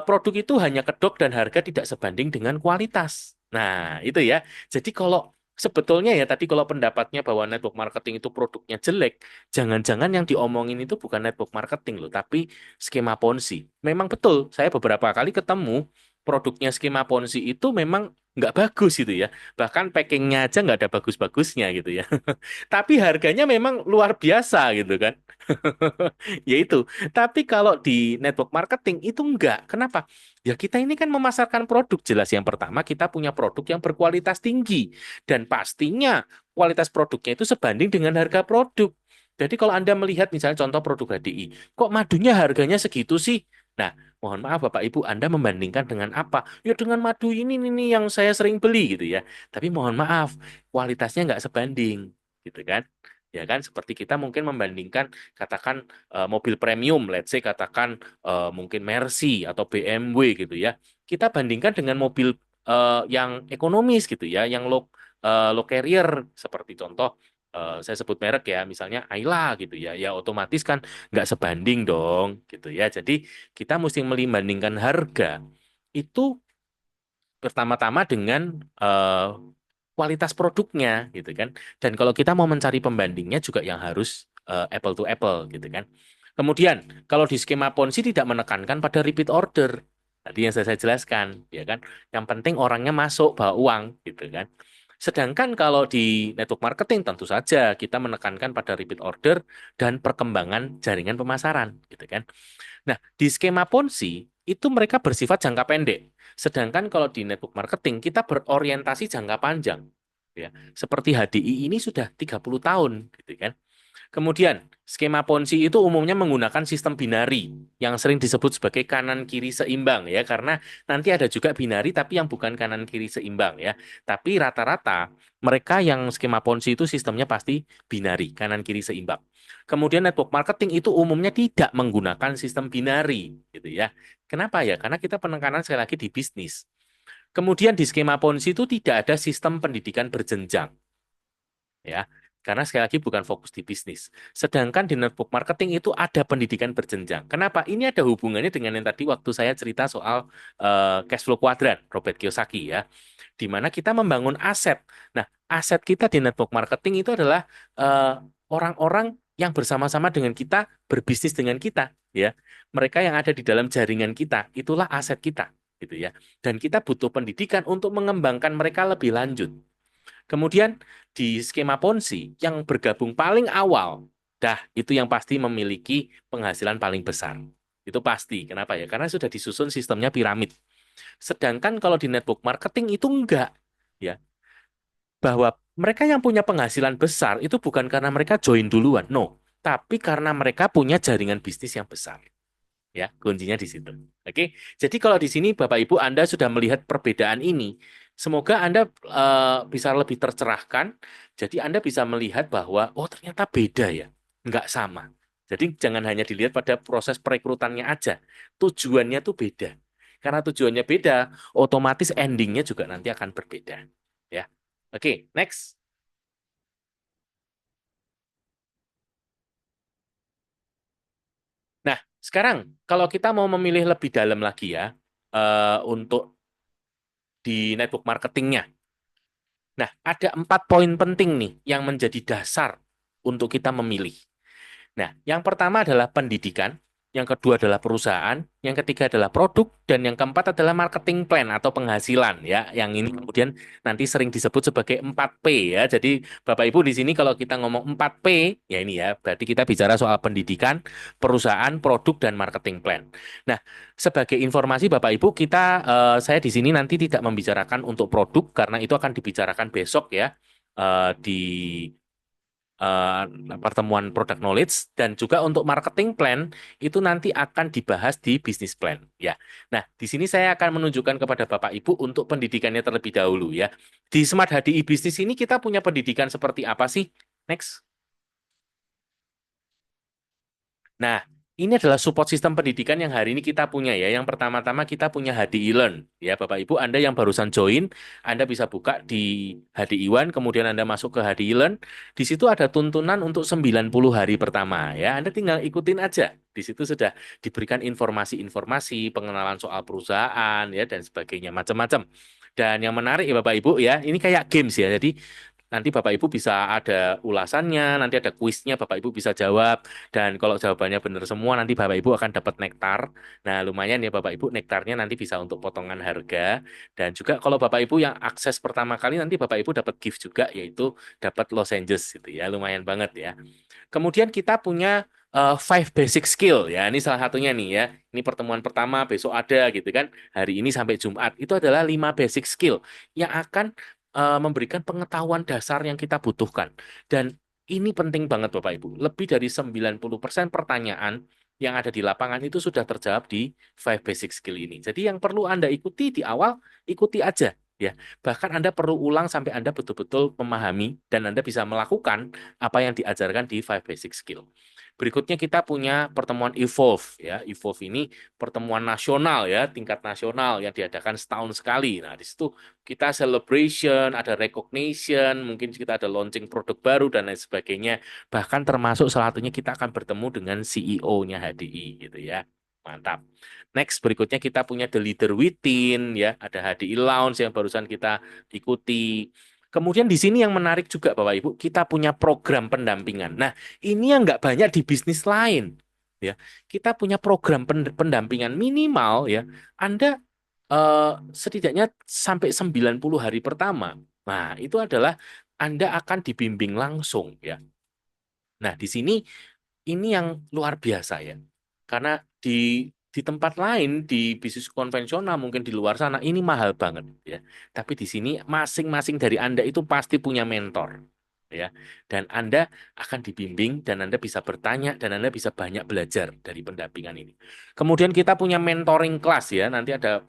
produk itu hanya kedok dan harga tidak sebanding dengan kualitas. Nah, itu ya. Jadi kalau sebetulnya ya tadi kalau pendapatnya bahwa network marketing itu produknya jelek, jangan-jangan yang diomongin itu bukan network marketing loh, tapi skema Ponzi. Memang betul, saya beberapa kali ketemu produknya skema Ponzi itu memang nggak bagus gitu ya. Bahkan packingnya aja nggak ada bagus-bagusnya gitu ya. Tapi harganya memang luar biasa gitu kan. Ya itu. Tapi kalau di network marketing itu enggak. Kenapa? Ya kita ini kan memasarkan produk. Jelas yang pertama kita punya produk yang berkualitas tinggi. Dan pastinya kualitas produknya itu sebanding dengan harga produk. Jadi kalau Anda melihat misalnya contoh produk HDI, kok madunya harganya segitu sih? Nah, mohon maaf Bapak Ibu, Anda membandingkan dengan apa? Ya dengan madu ini yang saya sering beli gitu ya. Tapi mohon maaf, kualitasnya nggak sebanding gitu kan. Ya kan seperti kita mungkin membandingkan katakan mobil premium, let's say katakan mungkin Mercy atau BMW gitu ya. Kita bandingkan dengan mobil yang ekonomis gitu ya, yang low carrier seperti contoh saya sebut merek ya, misalnya Ayla gitu ya. Ya otomatis kan nggak sebanding dong gitu ya. Jadi kita mesti membandingkan harga itu pertama-tama dengan kualitas produknya gitu kan. Dan kalau kita mau mencari pembandingnya juga yang harus apple to apple gitu kan. Kemudian kalau di skema Ponzi tidak menekankan pada repeat order. Tadi yang saya jelaskan, ya kan. Yang penting orangnya masuk bawa uang gitu kan. Sedangkan kalau di network marketing tentu saja kita menekankan pada repeat order dan perkembangan jaringan pemasaran gitu kan. Nah, di skema Ponzi itu mereka bersifat jangka pendek. Sedangkan kalau di network marketing kita berorientasi jangka panjang. Ya, seperti HDI ini sudah 30 tahun gitu kan. Kemudian, skema Ponzi itu umumnya menggunakan sistem binari yang sering disebut sebagai kanan kiri seimbang ya karena nanti ada juga binari tapi yang bukan kanan kiri seimbang ya. Tapi rata-rata mereka yang skema Ponzi itu sistemnya pasti binari, kanan kiri seimbang. Kemudian network marketing itu umumnya tidak menggunakan sistem binari gitu ya. Kenapa ya? Karena kita penekanan sekali lagi di bisnis. Kemudian di skema Ponzi itu tidak ada sistem pendidikan berjenjang ya. Karena sekali lagi bukan fokus di bisnis. Sedangkan di network marketing itu ada pendidikan berjenjang. Kenapa? Ini ada hubungannya dengan yang tadi waktu saya cerita soal cash flow quadrant, Robert Kiyosaki ya, di mana kita membangun aset. Nah, aset kita di network marketing itu adalah eh, orang-orang yang bersama-sama dengan kita, berbisnis dengan kita, ya. Mereka yang ada di dalam jaringan kita, itulah aset kita, gitu ya. Dan kita butuh pendidikan untuk mengembangkan mereka lebih lanjut. Kemudian di skema Ponzi yang bergabung paling awal, dah itu yang pasti memiliki penghasilan paling besar. Itu pasti. Kenapa ya? Karena sudah disusun sistemnya piramid. Sedangkan kalau di network marketing itu enggak, ya. Bahwa mereka yang punya penghasilan besar itu bukan karena mereka join duluan, no. Tapi karena mereka punya jaringan bisnis yang besar. Ya, kuncinya di situ. Oke, jadi kalau di sini Bapak Ibu Anda sudah melihat perbedaan ini, semoga Anda bisa lebih tercerahkan. Jadi Anda bisa melihat bahwa oh ternyata beda ya, nggak sama. Jadi jangan hanya dilihat pada proses perekrutannya aja, tujuannya tuh beda. Karena tujuannya beda, otomatis endingnya juga nanti akan berbeda. Ya, oke, next. Nah, sekarang kalau kita mau memilih lebih dalam lagi ya, untuk di network marketingnya. Nah, ada 4 poin penting nih yang menjadi dasar untuk kita memilih. Nah, yang pertama adalah pendidikan, yang kedua adalah perusahaan, yang ketiga adalah produk, dan yang keempat adalah marketing plan atau penghasilan ya. Yang ini kemudian nanti sering disebut sebagai 4P ya. Jadi Bapak Ibu di sini kalau kita ngomong 4P, ya ini ya, berarti kita bicara soal pendidikan, perusahaan, produk, dan marketing plan. Nah, sebagai informasi Bapak Ibu, saya di sini nanti tidak membicarakan untuk produk karena itu akan dibicarakan besok ya, di eh, pertemuan product knowledge, dan juga untuk marketing plan itu nanti akan dibahas di business plan ya. Nah, di sini saya akan menunjukkan kepada Bapak Ibu untuk pendidikannya terlebih dahulu ya. Di Smart HDI Business ini kita punya pendidikan seperti apa sih? Next. Nah, ini adalah support sistem pendidikan yang hari ini kita punya ya. Yang pertama-tama kita punya HDI Learn. Ya, Bapak Ibu, Anda yang barusan join, Anda bisa buka di HDI One, kemudian Anda masuk ke HDI Learn. Di situ ada tuntunan untuk 90 hari pertama ya. Anda tinggal ikutin aja. Di situ sudah diberikan informasi-informasi, pengenalan soal perusahaan ya dan sebagainya macam-macam. Dan yang menarik ya Bapak Ibu ya, ini kayak games ya. Jadi nanti Bapak Ibu bisa ada ulasannya, nanti ada kuisnya, Bapak Ibu bisa jawab. Dan kalau jawabannya benar semua, nanti Bapak Ibu akan dapat nektar. Nah, lumayan ya Bapak Ibu, nektarnya nanti bisa untuk potongan harga. Dan juga kalau Bapak Ibu yang akses pertama kali, nanti Bapak Ibu dapat gift juga, yaitu dapat lozenges gitu ya. Lumayan banget ya. Kemudian kita punya five basic skill ya. Ini salah satunya nih ya. Ini pertemuan pertama, besok ada gitu kan. Hari ini sampai Jumat. Itu adalah 5 basic skill yang akan memberikan pengetahuan dasar yang kita butuhkan. Dan ini penting banget Bapak Ibu. Lebih dari 90% pertanyaan yang ada di lapangan itu sudah terjawab di five basic skill ini. Jadi yang perlu Anda ikuti di awal, ikuti aja ya. Bahkan Anda perlu ulang sampai Anda betul-betul memahami dan Anda bisa melakukan apa yang diajarkan di five basic skill. Berikutnya kita punya pertemuan Evolve ya. Evolve ini pertemuan nasional ya, tingkat nasional yang diadakan setahun sekali. Nah, di situ kita celebration, ada recognition, mungkin kita ada launching produk baru dan lain sebagainya. Bahkan termasuk salah satunya kita akan bertemu dengan CEO-nya HDI gitu ya. Mantap. Next, berikutnya kita punya The Leader Within ya, ada HDI Lounge yang barusan kita ikuti. Kemudian di sini yang menarik juga Bapak Ibu, kita punya program pendampingan. Nah, ini yang nggak banyak di bisnis lain. Ya, kita punya program pendampingan minimal ya. Anda setidaknya sampai 90 hari pertama. Nah, itu adalah Anda akan dibimbing langsung ya. Nah, di sini ini yang luar biasa ya. Karena di tempat lain di bisnis konvensional mungkin di luar sana ini mahal banget ya. Tapi di sini masing-masing dari Anda itu pasti punya mentor ya. Dan Anda akan dibimbing dan Anda bisa bertanya dan Anda bisa banyak belajar dari pendampingan ini. Kemudian kita punya mentoring class ya. Nanti ada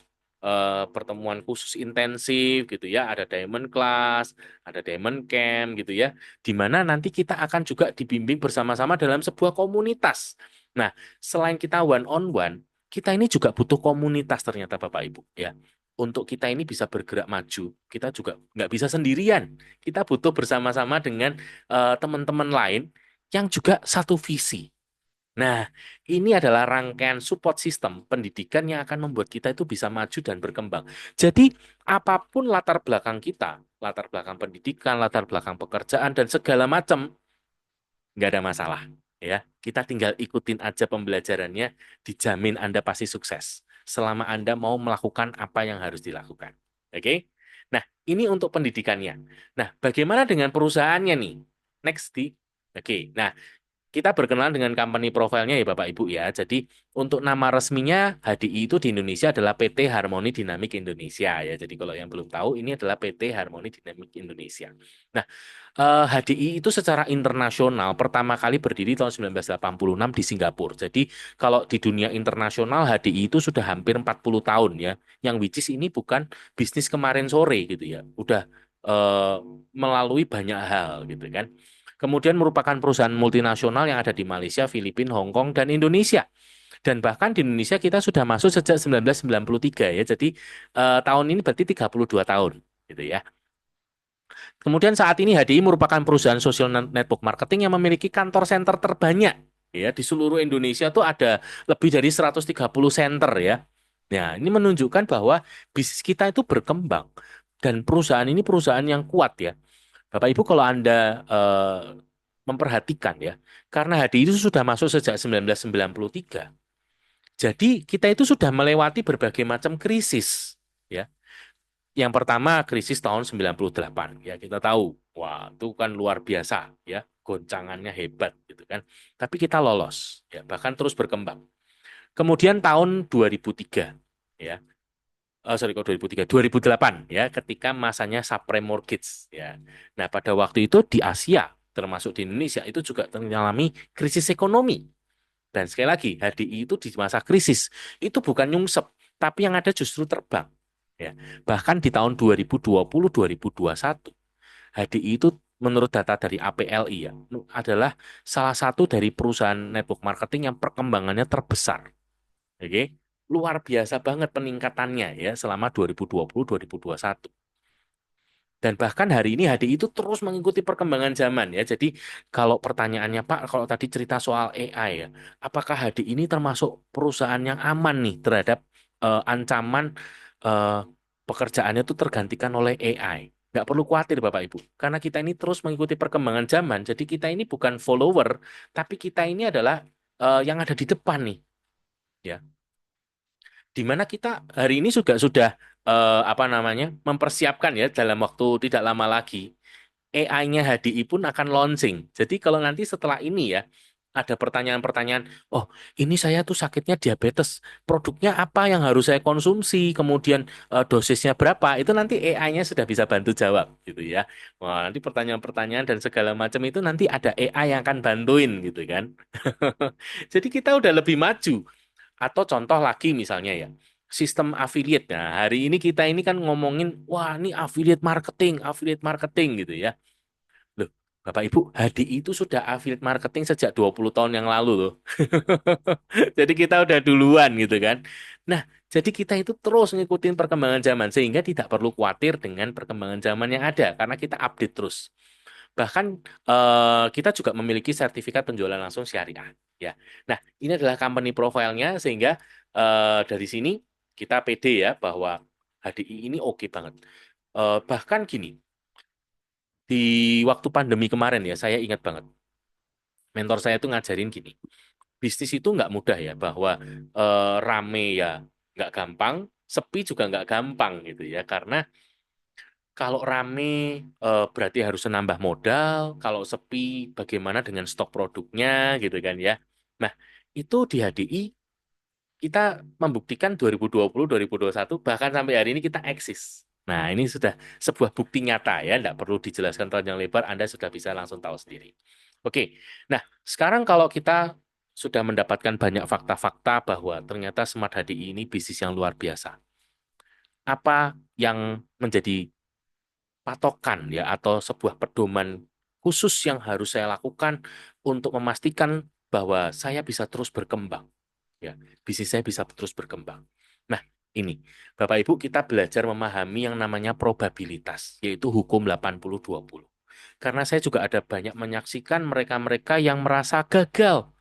pertemuan khusus intensif gitu ya, ada Diamond Class, ada Diamond Camp gitu ya, di mana nanti kita akan juga dibimbing bersama-sama dalam sebuah komunitas. Nah, selain kita one on one, kita ini juga butuh komunitas ternyata Bapak Ibu ya. untuk kita ini bisa bergerak maju, kita juga nggak bisa sendirian. Kita butuh bersama-sama dengan teman-teman lain yang juga satu visi. Nah, ini adalah rangkaian support system pendidikan yang akan membuat kita itu bisa maju dan berkembang. Jadi, apapun latar belakang kita, latar belakang pendidikan, latar belakang pekerjaan, dan segala macam, nggak ada masalah. Ya, kita tinggal ikutin aja pembelajarannya, dijamin Anda pasti sukses. Selama Anda mau melakukan apa yang harus dilakukan. Oke? Nah, ini untuk pendidikannya. Nah, bagaimana dengan perusahaannya nih? Next di. Oke, nah kita berkenalan dengan company profile-nya ya Bapak Ibu ya. Jadi untuk nama resminya HDI itu di Indonesia adalah PT Harmoni Dinamik Indonesia ya. Jadi kalau yang belum tahu ini adalah PT Harmoni Dinamik Indonesia. Nah, HDI itu secara internasional pertama kali berdiri tahun 1986 di Singapura. Jadi kalau di dunia internasional HDI itu sudah hampir 40 tahun ya. Yang which is ini bukan bisnis kemarin sore gitu ya. Udah eh, melalui banyak hal gitu kan. Kemudian merupakan perusahaan multinasional yang ada di Malaysia, Filipina, Hong Kong, dan Indonesia. Dan bahkan di Indonesia kita sudah masuk sejak 1993 ya. Jadi tahun ini berarti 32 tahun gitu ya. Kemudian saat ini HDI merupakan perusahaan social network marketing yang memiliki kantor center terbanyak ya di seluruh Indonesia tuh ada lebih dari 130 center ya. Nah, ini menunjukkan bahwa bisnis kita itu berkembang dan perusahaan ini perusahaan yang kuat ya. Bapak Ibu kalau Anda memperhatikan ya, karena HDI itu sudah masuk sejak 1993. Jadi kita itu sudah melewati berbagai macam krisis ya. Yang pertama krisis tahun 98 ya kita tahu. Wah, itu kan luar biasa ya, goncangannya hebat gitu kan. Tapi kita lolos ya, bahkan terus berkembang. Kemudian tahun 2003 ya. Sorry kok 2003, 2008 ya, ketika masanya subprime mortgage ya. Nah, pada waktu itu di Asia termasuk di Indonesia itu juga mengalami krisis ekonomi. Dan sekali lagi, HDI itu di masa krisis itu bukan nyungsep, tapi yang ada justru terbang. Ya. Bahkan di tahun 2020-2021, HDI itu menurut data dari APLI ya, adalah salah satu dari perusahaan network marketing yang perkembangannya terbesar. Oke. Luar biasa banget peningkatannya ya selama 2020-2021. Dan bahkan hari ini HDI itu terus mengikuti perkembangan zaman ya. Jadi kalau pertanyaannya Pak, kalau tadi cerita soal AI ya, apakah HDI ini termasuk perusahaan yang aman nih terhadap ancaman eh, pekerjaannya itu tergantikan oleh AI? Nggak perlu khawatir Bapak Ibu, karena kita ini terus mengikuti perkembangan zaman. Jadi kita ini bukan follower, tapi kita ini adalah yang ada di depan nih. Ya, di mana kita hari ini juga sudah apa namanya mempersiapkan ya dalam waktu tidak lama lagi AI-nya HDI pun akan launching. Jadi kalau nanti setelah ini ya ada pertanyaan-pertanyaan, oh ini saya tuh sakitnya diabetes, produknya apa yang harus saya konsumsi, kemudian dosisnya berapa, itu nanti AI-nya sudah bisa bantu jawab gitu ya. Wah nanti pertanyaan-pertanyaan dan segala macam itu nanti ada AI yang akan bantuin gitu kan. Jadi kita udah lebih maju. Atau contoh lagi misalnya ya, sistem affiliate. Nah, hari ini kita ini kan ngomongin, wah ini affiliate marketing gitu ya. Loh, Bapak Ibu, HDI itu sudah affiliate marketing sejak 20 tahun yang lalu loh. Jadi kita udah duluan gitu kan. Nah, jadi kita itu terus ngikutin perkembangan zaman sehingga tidak perlu khawatir dengan perkembangan zaman yang ada karena kita update terus. Bahkan kita juga memiliki sertifikat penjualan langsung syariah. Ya, nah ini adalah company profile-nya sehingga dari sini kita pede ya bahwa HDI ini oke banget. Bahkan gini, di waktu pandemi kemarin ya saya ingat banget mentor saya itu ngajarin gini, bisnis itu nggak mudah ya bahwa rame ya nggak gampang, sepi juga nggak gampang gitu ya karena kalau rame berarti harus nambah modal, kalau sepi bagaimana dengan stok produknya gitu kan ya. Nah, itu di HDI kita membuktikan 2020, 2021 bahkan sampai hari ini kita eksis. Nah, ini sudah sebuah bukti nyata ya, tidak perlu dijelaskan panjang lebar, Anda sudah bisa langsung tahu sendiri. Oke, nah sekarang kalau kita sudah mendapatkan banyak fakta-fakta bahwa ternyata Smart HDI ini bisnis yang luar biasa. Apa yang menjadi patokan ya atau sebuah pedoman khusus yang harus saya lakukan untuk memastikan bahwa saya bisa terus berkembang ya bisnis saya bisa terus berkembang. Nah, Ini, Bapak Ibu, kita belajar memahami yang namanya probabilitas, yaitu hukum 80-20. Karena saya juga ada banyak menyaksikan mereka-mereka yang merasa gagal.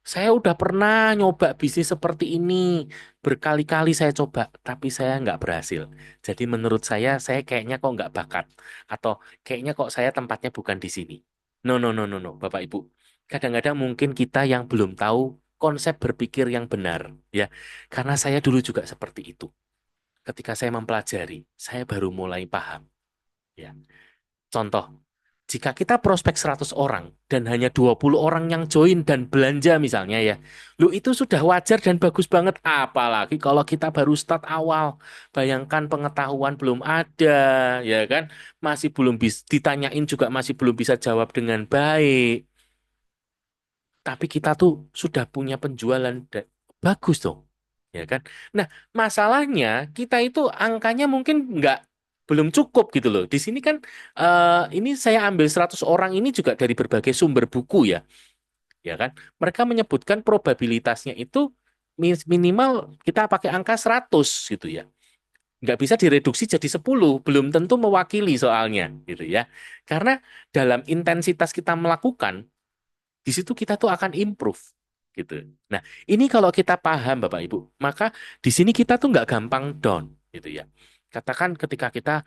Saya udah pernah nyoba bisnis seperti ini, berkali-kali saya coba, tapi saya nggak berhasil. Jadi menurut saya kayaknya kok nggak bakat, atau kayaknya kok saya tempatnya bukan di sini. No, no, no, no, no, Bapak Ibu. Kadang-kadang mungkin kita yang belum tahu konsep berpikir yang benar, ya. Karena saya dulu juga seperti itu. Ketika saya mempelajari, saya baru mulai paham, ya. Contoh, jika kita prospek 100 orang dan hanya 20 orang yang join dan belanja misalnya ya, lu itu sudah wajar dan bagus banget. Apalagi kalau kita baru start awal. Bayangkan pengetahuan belum ada, ya kan? Masih belum bisa ditanyain juga masih belum bisa jawab dengan baik. Tapi kita tuh sudah punya penjualan bagus dong, ya kan? Nah, masalahnya kita itu angkanya mungkin nggak belum cukup gitu loh. Di sini kan ini saya ambil 100 orang ini juga dari berbagai sumber buku ya kan? Mereka menyebutkan probabilitasnya itu minimal kita pakai angka 100 gitu ya. Nggak bisa direduksi jadi 10, belum tentu mewakili soalnya gitu ya. Karena dalam intensitas kita melakukan di situ kita tuh akan improve gitu. Nah, ini kalau kita paham Bapak Ibu, maka di sini kita tuh nggak gampang down gitu ya. Katakan ketika kita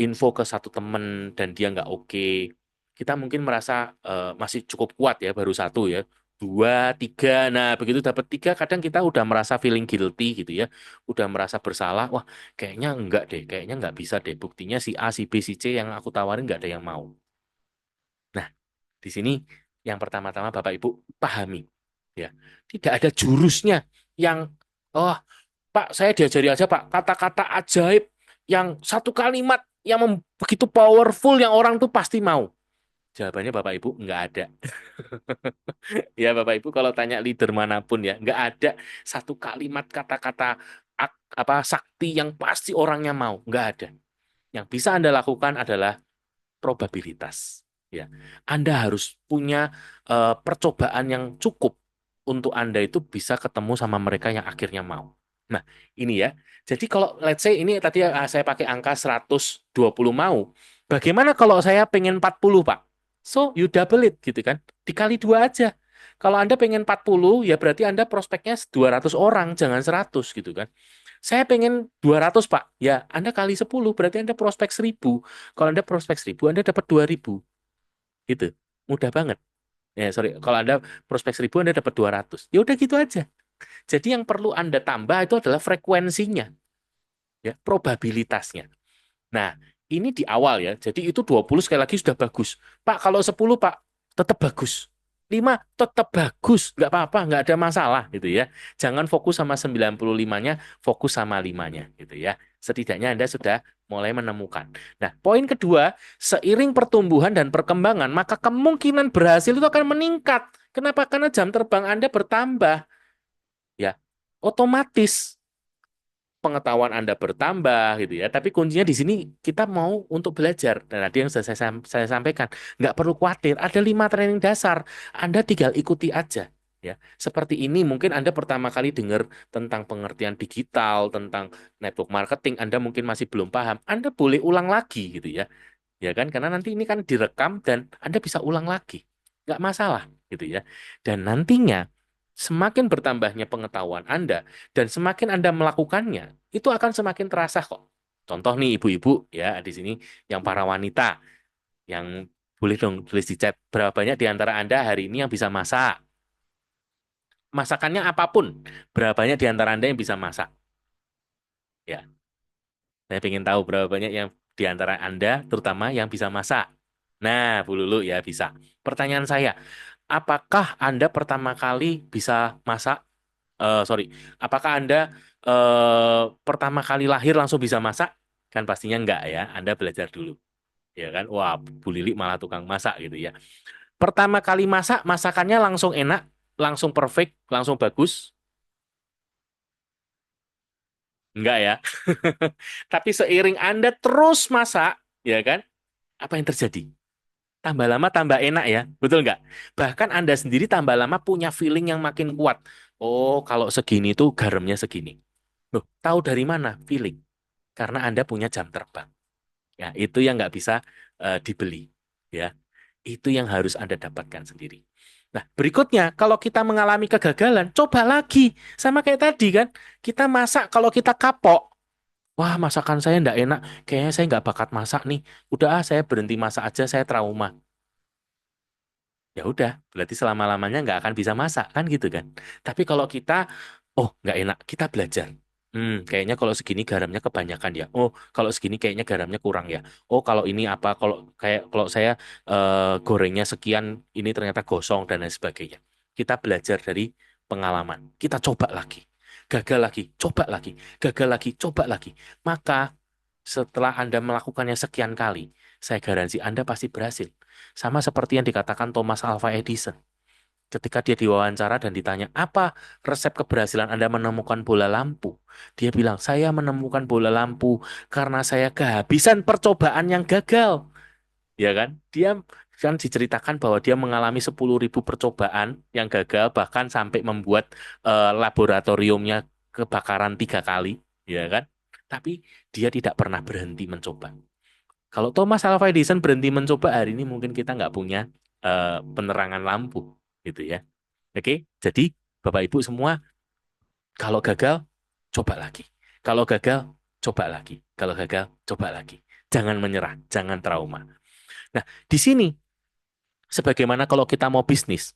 info ke satu teman dan dia nggak oke, kita mungkin merasa masih cukup kuat ya, baru satu ya, dua, tiga. Nah, begitu dapat tiga, kadang kita udah merasa feeling guilty gitu ya, udah merasa bersalah. Wah, kayaknya enggak deh, kayaknya nggak bisa deh. Buktinya si A, si B, si C yang aku tawarin nggak ada yang mau. Nah, di sini yang pertama-tama Bapak Ibu pahami ya. Tidak ada jurusnya yang oh Pak saya diajari aja Pak kata-kata ajaib yang satu kalimat yang begitu powerful yang orang tuh pasti mau. Jawabannya Bapak Ibu nggak ada. Ya Bapak Ibu kalau tanya leader manapun ya nggak ada satu kalimat kata-kata apa sakti yang pasti orangnya mau. Nggak ada. Yang bisa Anda lakukan adalah probabilitas. Ya, Anda harus punya percobaan yang cukup untuk Anda itu bisa ketemu sama mereka yang akhirnya mau. Nah, ini ya. Jadi kalau let's say ini tadi saya pakai angka 120 mau. Bagaimana kalau saya pengen 40, Pak? So, you double it gitu kan. Dikali dua aja. Kalau Anda pengen 40, ya berarti Anda prospeknya 200 orang, jangan 100 gitu kan. Saya pengen 200 Pak. Ya, Anda kali 10 berarti Anda prospek 1000. Kalau Anda prospek 1000, Anda dapat 2000. Gitu. Mudah banget. Ya, sorry. Kalau Anda prospek 1000, Anda dapat 200. Ya udah gitu aja. Jadi yang perlu Anda tambah itu adalah frekuensinya, ya, probabilitasnya. Nah, ini di awal ya. Jadi itu 20 sekali lagi sudah bagus. Pak, kalau 10 Pak, tetap bagus. 5 tetap bagus. Nggak apa-apa, nggak ada masalah gitu ya. Jangan fokus sama 95-nya, fokus sama 5-nya gitu ya. Setidaknya Anda sudah mulai menemukan. Nah, poin kedua, seiring pertumbuhan dan perkembangan, maka kemungkinan berhasil itu akan meningkat. Kenapa? Karena jam terbang Anda bertambah. Ya, otomatis pengetahuan Anda bertambah gitu ya. Tapi kuncinya di sini kita mau untuk belajar. Dan tadi yang sudah saya sampaikan, nggak perlu khawatir. Ada 5 training dasar. Anda tinggal ikuti aja. Ya, seperti ini mungkin Anda pertama kali dengar tentang pengertian digital, tentang network marketing, Anda mungkin masih belum paham. Anda boleh ulang lagi gitu ya. Ya kan? Karena nanti ini kan direkam dan Anda bisa ulang lagi. Nggak masalah gitu ya. Dan nantinya semakin bertambahnya pengetahuan Anda dan semakin Anda melakukannya, itu akan semakin terasa kok. Contoh nih ibu-ibu ya di sini yang para wanita yang boleh dong tulis di chat berapa banyak di antara Anda hari ini yang bisa masak. Masakannya apapun, berapa banyak di antara Anda yang bisa masak? Ya, saya ingin tahu berapa banyak yang di antara Anda terutama yang bisa masak. Nah, Bu Lulu ya bisa. Pertanyaan saya, apakah Anda pertama kali bisa masak? Sorry, apakah Anda pertama kali lahir langsung bisa masak? Kan pastinya enggak ya. Anda belajar dulu, ya kan? Wah, Bu Lili malah tukang masak gitu ya. Pertama kali masak, masakannya langsung enak, langsung perfect, langsung bagus? Enggak ya. Tapi seiring Anda terus masak, ya kan? Apa yang terjadi? Tambah lama tambah enak ya, betul nggak? Bahkan Anda sendiri tambah lama punya feeling yang makin kuat. Oh, kalau segini tuh garamnya segini. Loh, tahu dari mana? Feeling. Karena Anda punya jam terbang. Ya, itu yang nggak bisa dibeli. Ya, itu yang harus Anda dapatkan sendiri. Nah, berikutnya, kalau kita mengalami kegagalan, coba lagi. Sama kayak tadi kan, kita masak kalau kita kapok. Wah, masakan saya nggak enak. Kayaknya saya nggak bakat masak nih. Udah, saya berhenti masak aja, saya trauma. Ya udah, berarti selama-lamanya nggak akan bisa masak, kan gitu kan. Tapi kalau kita, oh nggak enak, kita belajar. Kayaknya kalau segini garamnya kebanyakan ya. Oh, kalau segini kayaknya garamnya kurang ya. Oh, kalau ini apa? Kalau saya gorengnya sekian, ini ternyata gosong dan lain sebagainya. Kita belajar dari pengalaman. Kita coba lagi. Gagal lagi, coba lagi. Gagal lagi, coba lagi. Maka setelah Anda melakukannya sekian kali, saya garansi Anda pasti berhasil. Sama seperti yang dikatakan Thomas Alva Edison. Ketika dia diwawancara dan ditanya, apa resep keberhasilan Anda menemukan bola lampu? Dia bilang, saya menemukan bola lampu karena saya kehabisan percobaan yang gagal. Ya kan? Dia kan diceritakan bahwa dia mengalami 10.000 percobaan yang gagal, bahkan sampai membuat laboratoriumnya kebakaran 3 kali. Ya kan? Tapi dia tidak pernah berhenti mencoba. Kalau Thomas Alva Edison berhenti mencoba hari ini mungkin kita nggak punya penerangan lampu gitu ya. Oke, jadi Bapak Ibu semua kalau gagal coba lagi. Kalau gagal coba lagi. Kalau gagal coba lagi. Jangan menyerah, jangan trauma. Nah, di sini sebagaimana kalau kita mau bisnis,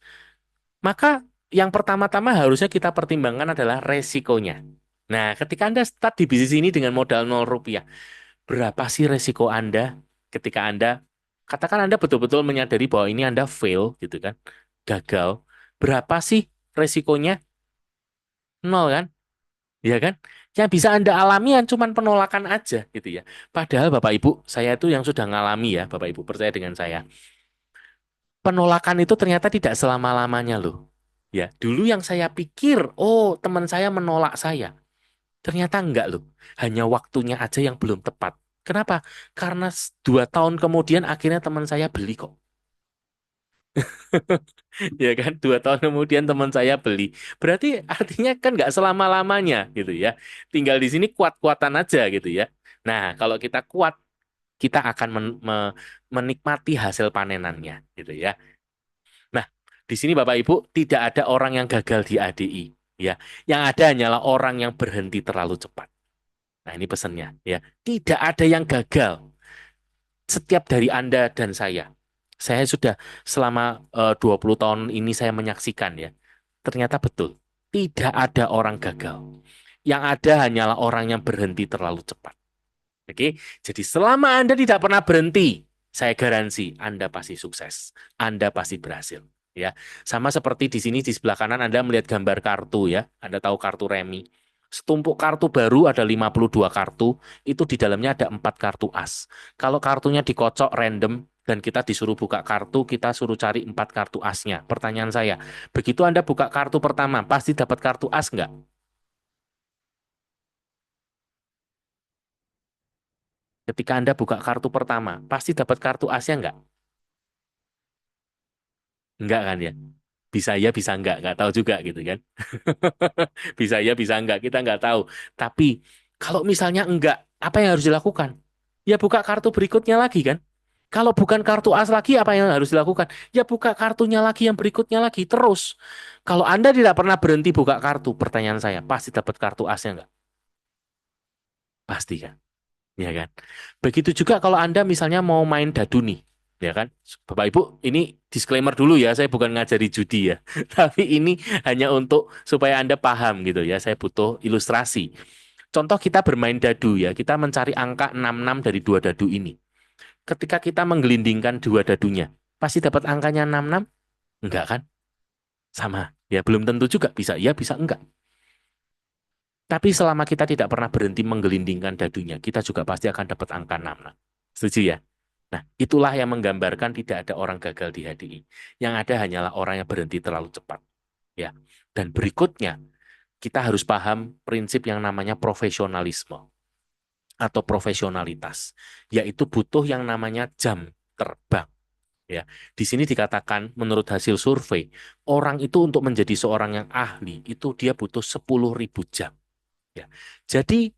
maka yang pertama-tama harusnya kita pertimbangkan adalah resikonya. Nah, ketika Anda start di bisnis ini dengan modal 0 rupiah, berapa sih resiko Anda ketika Anda, katakan Anda betul-betul menyadari bahwa ini Anda fail gitu kan, gagal, berapa sih resikonya? Nol kan? Ya kan? Yang bisa Anda alami yang cuman penolakan aja gitu ya. Padahal Bapak Ibu, saya itu yang sudah ngalami ya, Bapak Ibu percaya dengan saya. Penolakan itu ternyata tidak selama-lamanya loh. Ya, dulu yang saya pikir, oh teman saya menolak saya. Ternyata enggak loh. Hanya waktunya aja yang belum tepat. Kenapa? Karena 2 tahun kemudian akhirnya teman saya beli kok. Ya kan, 2 tahun kemudian teman saya beli. Berarti artinya kan nggak selama-lamanya gitu ya. Tinggal di sini kuat-kuatan aja gitu ya. Nah, kalau kita kuat, kita akan menikmati hasil panenannya gitu ya. Nah, di sini Bapak Ibu tidak ada orang yang gagal di ADI ya. Yang ada hanyalah orang yang berhenti terlalu cepat. Nah, ini pesannya ya. Tidak ada yang gagal. Setiap dari Anda dan saya. Saya sudah selama 20 tahun ini saya menyaksikan ya. Ternyata betul. Tidak ada orang gagal. Yang ada hanyalah orang yang berhenti terlalu cepat. Oke, jadi selama Anda tidak pernah berhenti, saya garansi Anda pasti sukses. Anda pasti berhasil. Ya, sama seperti di sini di sebelah kanan Anda melihat gambar kartu ya. Anda tahu kartu remi. Setumpuk kartu baru ada 52 kartu, itu di dalamnya ada 4 kartu as. Kalau kartunya dikocok random dan kita disuruh buka kartu, kita suruh cari 4 kartu asnya. Pertanyaan saya, begitu Anda buka kartu pertama, pasti dapat kartu as nggak? Ketika Anda buka kartu pertama, pasti dapat kartu asnya nggak? Enggak kan ya? Bisa ya, bisa enggak tahu juga gitu kan. Bisa ya, bisa enggak, kita enggak tahu. Tapi kalau misalnya enggak, apa yang harus dilakukan? Ya buka kartu berikutnya lagi kan. Kalau bukan kartu as lagi, apa yang harus dilakukan? Ya buka kartunya lagi yang berikutnya lagi terus. Kalau Anda tidak pernah berhenti buka kartu, pertanyaan saya, pasti dapat kartu asnya enggak? Pasti kan? Ya kan? Begitu juga kalau Anda misalnya mau main dadu nih, ya kan? Bapak Ibu, ini disclaimer dulu ya, saya bukan ngajari judi ya. Tapi ini hanya untuk supaya Anda paham gitu ya, saya butuh ilustrasi. Contoh kita bermain dadu ya, kita mencari angka 66 dari 2 dadu ini. Ketika kita menggelindingkan 2 dadunya, pasti dapat angkanya 66? Enggak kan? Sama. Ya belum tentu juga, bisa ya, bisa enggak. Tapi selama kita tidak pernah berhenti menggelindingkan dadunya, kita juga pasti akan dapat angka 66. Setuju ya? Nah, itulah yang menggambarkan tidak ada orang gagal di HDI. Yang ada hanyalah orang yang berhenti terlalu cepat. Ya. Dan berikutnya, kita harus paham prinsip yang namanya profesionalisme atau profesionalitas, yaitu butuh yang namanya jam terbang. Ya, di sini dikatakan menurut hasil survei, orang itu untuk menjadi seorang yang ahli itu dia butuh 10.000 jam. Ya. Jadi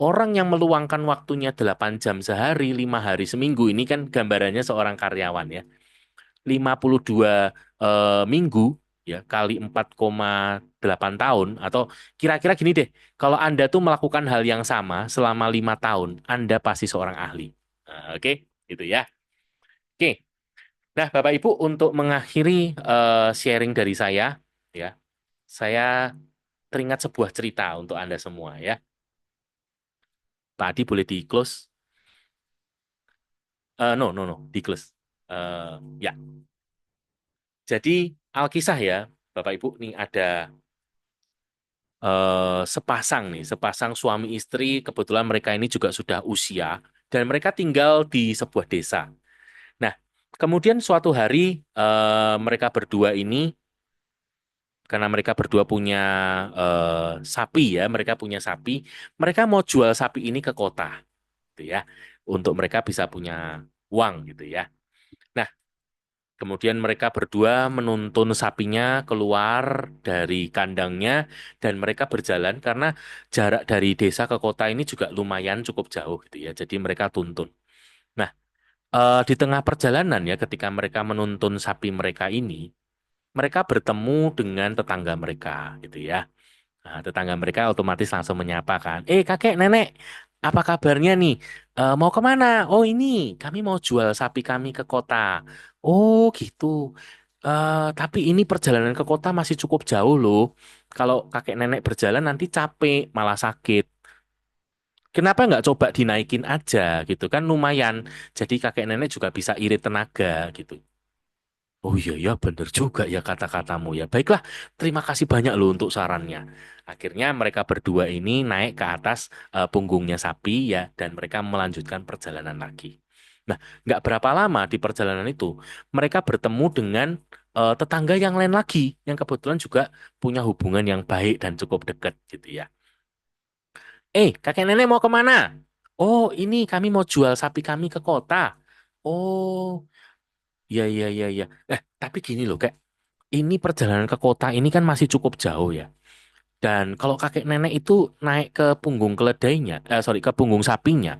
orang yang meluangkan waktunya 8 jam sehari, 5 hari seminggu ini kan gambarannya seorang karyawan ya. 52 minggu ya kali 4,8 tahun atau kira-kira gini deh. Kalau Anda tuh melakukan hal yang sama selama 5 tahun, Anda pasti seorang ahli. Nah, oke, gitu ya. Oke. Nah, Bapak Ibu untuk mengakhiri sharing dari ya, saya teringat sebuah cerita untuk Anda semua ya. Tadi boleh di close. No, no, no, di close. Ya, jadi Alkisah ya, Bapak Ibu nih ada sepasang nih, sepasang suami istri. Kebetulan mereka ini juga sudah usia dan mereka tinggal di sebuah desa. Nah, kemudian suatu hari mereka berdua ini, karena mereka berdua punya sapi ya, mereka punya sapi, mereka mau jual sapi ini ke kota, gitu ya, untuk mereka bisa punya uang gitu ya. Nah, kemudian mereka berdua menuntun sapinya keluar dari kandangnya dan mereka berjalan karena jarak dari desa ke kota ini juga lumayan cukup jauh gitu ya. Jadi mereka tuntun. Nah, di tengah perjalanan ya ketika mereka menuntun sapi mereka ini, mereka bertemu dengan tetangga mereka gitu ya. Nah, tetangga mereka otomatis langsung menyapa kan. Kakek, nenek, apa kabarnya nih? Mau kemana? Oh ini, kami mau jual sapi kami ke kota. Oh gitu. Tapi ini perjalanan ke kota masih cukup jauh loh. Kalau kakek nenek berjalan nanti capek, malah sakit. Kenapa nggak coba dinaikin aja gitu kan lumayan. Jadi kakek nenek juga bisa irit tenaga gitu. Oh iya ya bener juga ya kata-katamu ya. Baiklah, terima kasih banyak loh untuk sarannya. Akhirnya mereka berdua ini naik ke atas punggungnya sapi ya dan mereka melanjutkan perjalanan lagi. Nah, nggak berapa lama di perjalanan itu mereka bertemu dengan tetangga yang lain lagi yang kebetulan juga punya hubungan yang baik dan cukup dekat gitu ya. Kakek nenek mau kemana? Oh, ini kami mau jual sapi kami ke kota. Oh, iya iya iya iya. Tapi gini loh, Kak. Ini perjalanan ke kota ini kan masih cukup jauh ya. Dan kalau kakek nenek itu naik ke punggung keledainya, sorry, ke punggung sapinya,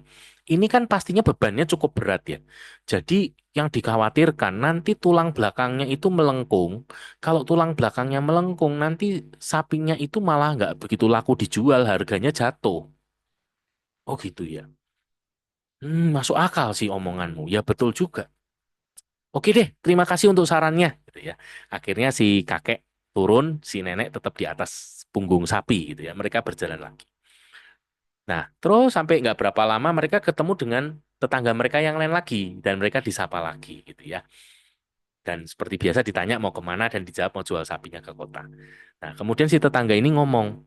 ini kan pastinya bebannya cukup berat ya. Jadi yang dikhawatirkan nanti tulang belakangnya itu melengkung. Kalau tulang belakangnya melengkung, nanti sapinya itu malah nggak begitu laku dijual, harganya jatuh. Oh gitu ya. Masuk akal sih omonganmu. Ya betul juga. Oke deh, terima kasih untuk sarannya. Gitu ya. Akhirnya si kakek turun, si nenek tetap di atas punggung sapi gitu ya. Mereka berjalan lagi. Nah, terus sampai nggak berapa lama mereka ketemu dengan tetangga mereka yang lain lagi dan mereka disapa lagi gitu ya. Dan seperti biasa ditanya mau kemana dan dijawab mau jual sapinya ke kota. Nah, kemudian si tetangga ini ngomong,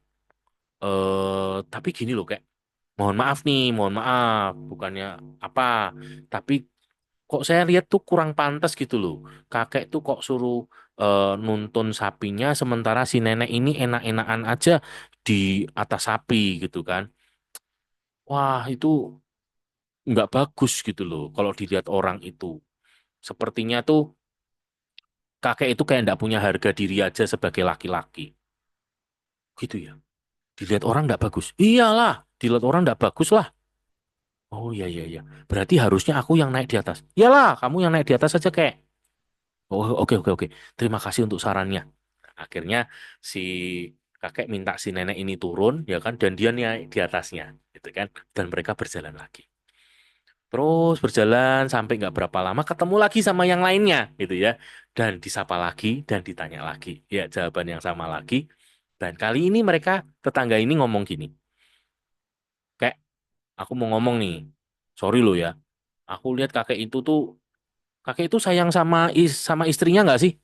tapi gini loh kayak, mohon maaf nih, mohon maaf, bukannya apa, tapi kok saya lihat tuh kurang pantas gitu loh. Kakek tuh kok suruh nuntun sapinya sementara si nenek ini enak-enakan aja di atas sapi gitu kan. Wah, itu nggak bagus gitu loh kalau dilihat orang itu. Sepertinya tuh kakek itu kayak nggak punya harga diri aja sebagai laki-laki. Gitu ya. Dilihat orang nggak bagus. Iyalah, dilihat orang nggak bagus lah. Oh iya iya iya. Berarti harusnya aku yang naik di atas. Iyalah, kamu yang naik di atas aja kayak. Oh, oke, oke, oke. Terima kasih untuk sarannya. Akhirnya si kakek minta si nenek ini turun, ya kan, dan dia naik di atasnya, gitu kan, dan mereka berjalan lagi. Terus berjalan sampai nggak berapa lama ketemu lagi sama yang lainnya, gitu ya, dan disapa lagi dan ditanya lagi, ya jawaban yang sama lagi. Dan kali ini mereka tetangga ini ngomong gini, kayak aku mau ngomong nih, sorry lo ya, aku lihat kakek itu sayang sama sama istrinya nggak sih?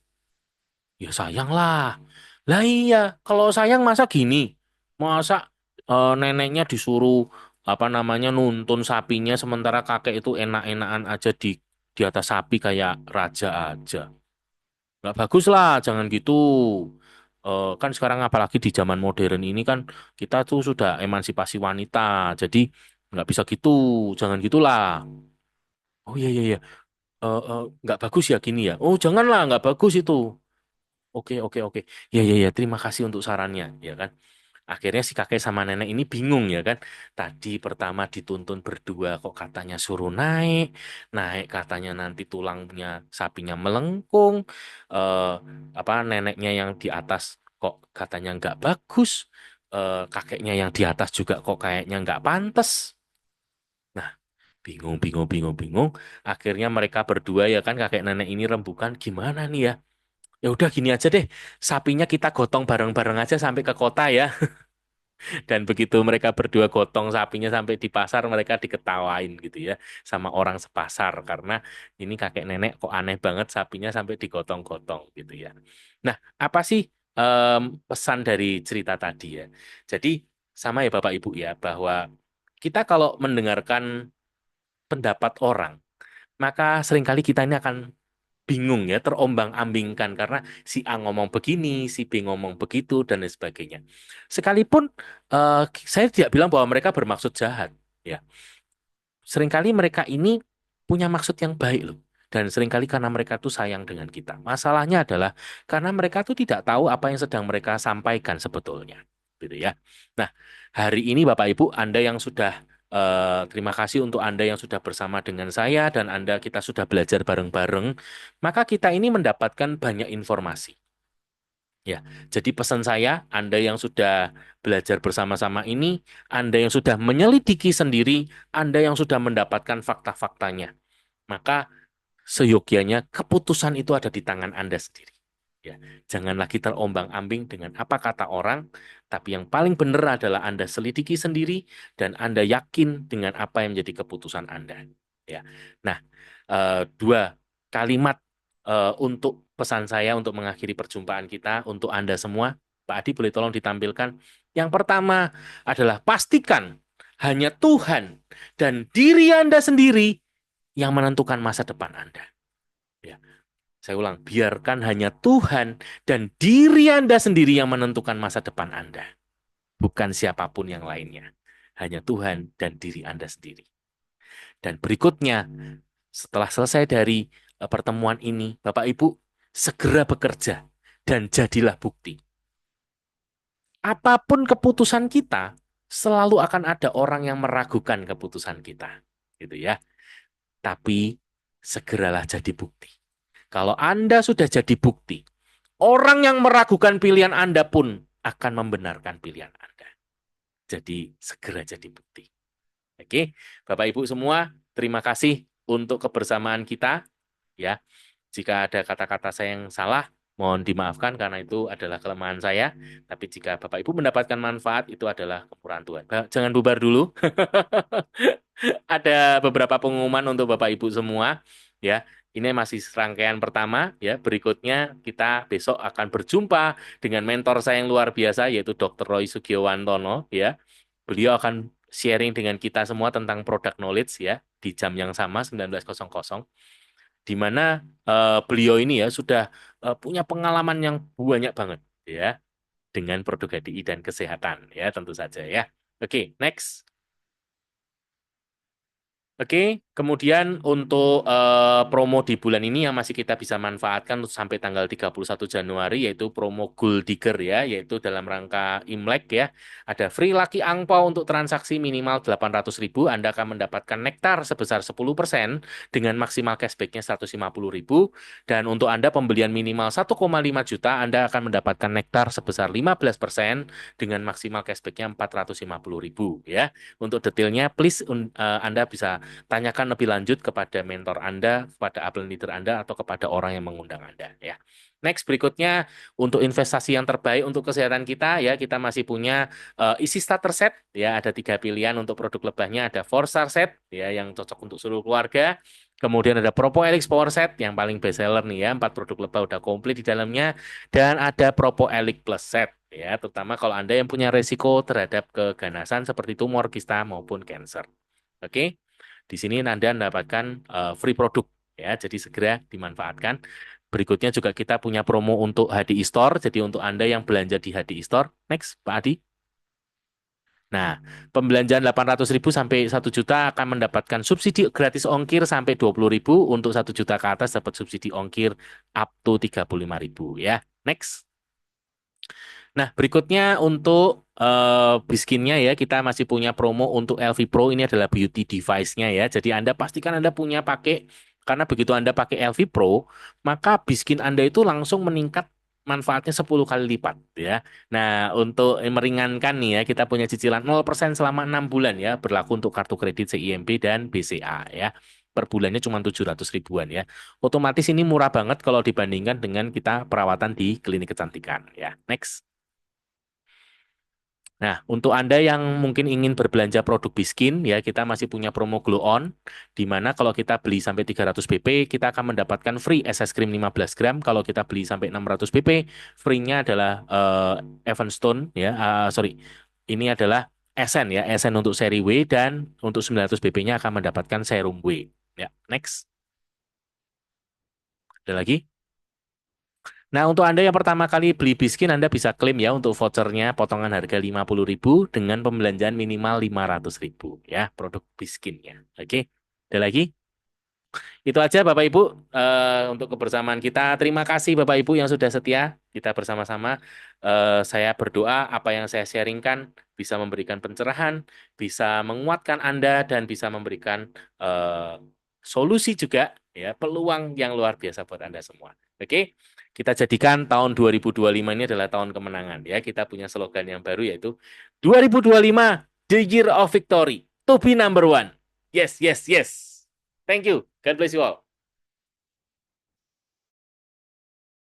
Ya sayang lah. Lah iya, kalau sayang masa gini? Masa neneknya disuruh apa namanya nuntun sapinya sementara kakek itu enak-enakan aja di atas sapi kayak raja aja. Nggak bagus lah, jangan gitu. Kan sekarang apalagi di zaman modern ini kan kita tuh sudah emansipasi wanita. Jadi nggak bisa gitu, jangan gitulah. Oh iya iya iya. Nggak bagus ya gini ya. Oh janganlah, nggak bagus itu. Oke, oke, oke. Ya, ya, ya. Terima kasih untuk sarannya, ya kan. Akhirnya si kakek sama nenek ini bingung ya kan. Tadi pertama dituntun berdua kok katanya suruh naik, naik katanya nanti tulangnya sapinya melengkung, eh, apa neneknya yang di atas kok katanya nggak bagus, kakeknya yang di atas juga kok kayaknya nggak pantas. Nah, bingung, bingung, bingung, bingung. Akhirnya mereka berdua ya kan kakek nenek ini rembukan gimana nih ya? Ya udah gini aja deh, sapinya kita gotong bareng-bareng aja sampai ke kota ya. Dan begitu mereka berdua gotong sapinya sampai di pasar, mereka diketawain gitu ya sama orang sepasar karena ini kakek nenek kok aneh banget sapinya sampai digotong-gotong gitu ya. Nah, apa sih pesan dari cerita tadi ya? Jadi sama ya Bapak Ibu ya bahwa kita kalau mendengarkan pendapat orang, maka seringkali kita ini akan bingung ya, terombang-ambingkan karena si A ngomong begini, si B ngomong begitu dan lain sebagainya. Sekalipun eh, saya tidak bilang bahwa mereka bermaksud jahat, ya. Seringkali mereka ini punya maksud yang baik loh. Dan seringkali karena mereka tuh sayang dengan kita. Masalahnya adalah karena mereka tuh tidak tahu apa yang sedang mereka sampaikan sebetulnya. Gitu ya. Nah, hari ini Bapak Ibu, Anda yang sudah terima kasih untuk Anda yang sudah bersama dengan saya dan Anda kita sudah belajar bareng-bareng, maka kita ini mendapatkan banyak informasi. Ya, jadi pesan saya, Anda yang sudah belajar bersama-sama ini, Anda yang sudah menyelidiki sendiri, Anda yang sudah mendapatkan fakta-faktanya, maka seyogyanya keputusan itu ada di tangan Anda sendiri. Ya, jangan lagi terombang-ambing dengan apa kata orang, tapi yang paling benar adalah Anda selidiki sendiri dan Anda yakin dengan apa yang menjadi keputusan Anda. Ya, nah, dua kalimat untuk pesan saya untuk mengakhiri perjumpaan kita untuk Anda semua, Pak Adi boleh tolong ditampilkan. Yang pertama adalah pastikan hanya Tuhan dan diri Anda sendiri yang menentukan masa depan Anda. Ya, saya ulang, biarkan hanya Tuhan dan diri Anda sendiri yang menentukan masa depan Anda, bukan siapapun yang lainnya. Hanya Tuhan dan diri Anda sendiri. Dan berikutnya, setelah selesai dari pertemuan ini, Bapak Ibu, segera bekerja dan jadilah bukti. Apapun keputusan kita, selalu akan ada orang yang meragukan keputusan kita. Gitu ya. Tapi segeralah jadi bukti. Kalau Anda sudah jadi bukti, orang yang meragukan pilihan Anda pun akan membenarkan pilihan Anda. Jadi segera jadi bukti. Oke, Bapak Ibu semua, terima kasih untuk kebersamaan kita. Ya, jika ada kata-kata saya yang salah, mohon dimaafkan karena itu adalah kelemahan saya. Tapi jika Bapak Ibu mendapatkan manfaat, itu adalah kemurahan Tuhan. Jangan bubar dulu. Ada beberapa pengumuman untuk Bapak Ibu semua. Ya, ini masih rangkaian pertama. Ya, berikutnya kita besok akan berjumpa dengan mentor saya yang luar biasa, yaitu Dr. Roy Sugiowantono. Ya, beliau akan sharing dengan kita semua tentang product knowledge ya di jam yang sama 19.00 di mana beliau ini ya sudah punya pengalaman yang banyak banget ya dengan produk HDI dan kesehatan ya tentu saja ya. Oke, next. Oke, kemudian untuk promo di bulan ini yang masih kita bisa manfaatkan sampai tanggal 31 Januari yaitu promo Gold Digger ya, yaitu dalam rangka Imlek ya. Ada free laki angpau untuk transaksi minimal 800.000, Anda akan mendapatkan nektar sebesar 10% dengan maksimal cashback-nya 150.000 dan untuk Anda pembelian minimal 1,5 juta, Anda akan mendapatkan nektar sebesar 15% dengan maksimal cashback-nya 450.000 ya. Untuk detailnya please Anda bisa tanyakan lebih lanjut kepada mentor Anda, kepada upline leader Anda, atau kepada orang yang mengundang Anda. Ya. Next, berikutnya untuk investasi yang terbaik untuk kesehatan kita, ya kita masih punya isi starter set, ya ada 3 pilihan untuk produk lebahnya, ada 4-star set, ya yang cocok untuk seluruh keluarga. Kemudian ada Propo Elix Power Set yang paling best seller nih ya, 4 produk lebah udah komplit di dalamnya, dan ada Propo Elix Plus Set ya, terutama kalau Anda yang punya resiko terhadap keganasan seperti tumor, kista maupun cancer. Oke. Di sini Anda mendapatkan free produk ya, jadi segera dimanfaatkan. Berikutnya juga kita punya promo untuk HDI Store, jadi untuk Anda yang belanja di HDI Store. Next, Pak Adi. Nah, pembelanjaan 800.000 sampai 1 juta akan mendapatkan subsidi gratis ongkir sampai 20.000, untuk 1 juta ke atas dapat subsidi ongkir up to 35.000 ya. Next. Nah, berikutnya untuk Biskinnya ya, kita masih punya promo untuk LV Pro, ini adalah beauty device-nya ya. Jadi Anda pastikan Anda punya pakai, karena begitu Anda pakai LV Pro, maka biskin Anda itu langsung meningkat manfaatnya 10 kali lipat ya. Nah, untuk meringankan nih ya, kita punya cicilan 0% selama 6 bulan ya, berlaku untuk kartu kredit CIMB dan BCA ya. Per bulannya cuma 700 ribuan ya. Otomatis ini murah banget kalau dibandingkan dengan kita perawatan di klinik kecantikan ya. Next. Nah, untuk Anda yang mungkin ingin berbelanja produk Biskin, ya kita masih punya promo Glow On, di mana kalau kita beli sampai 300 BP, kita akan mendapatkan free es krim 15 gram. Kalau kita beli sampai 600 BP, free-nya adalah Evanstone, ya, sorry, ini adalah Esen ya, Esen untuk seri W, dan untuk 900 BP-nya akan mendapatkan serum W. Ya, next. Ada lagi? Nah, untuk Anda yang pertama kali beli Biskin, Anda bisa klaim ya untuk vouchernya potongan harga 50 ribu dengan pembelanjaan minimal 500 ribu ya, produk Biskinnya. Oke, ada lagi? Itu aja Bapak Ibu untuk kebersamaan kita. Terima kasih Bapak Ibu yang sudah setia kita bersama-sama. Saya berdoa apa yang saya sharingkan bisa memberikan pencerahan, bisa menguatkan Anda dan bisa memberikan solusi juga ya, peluang yang luar biasa buat Anda semua. Oke, kita jadikan tahun 2025 ini adalah tahun kemenangan ya. Kita punya slogan yang baru yaitu 2025 The Year of Victory to be number one. Yes, yes, yes. Thank you. God bless you all.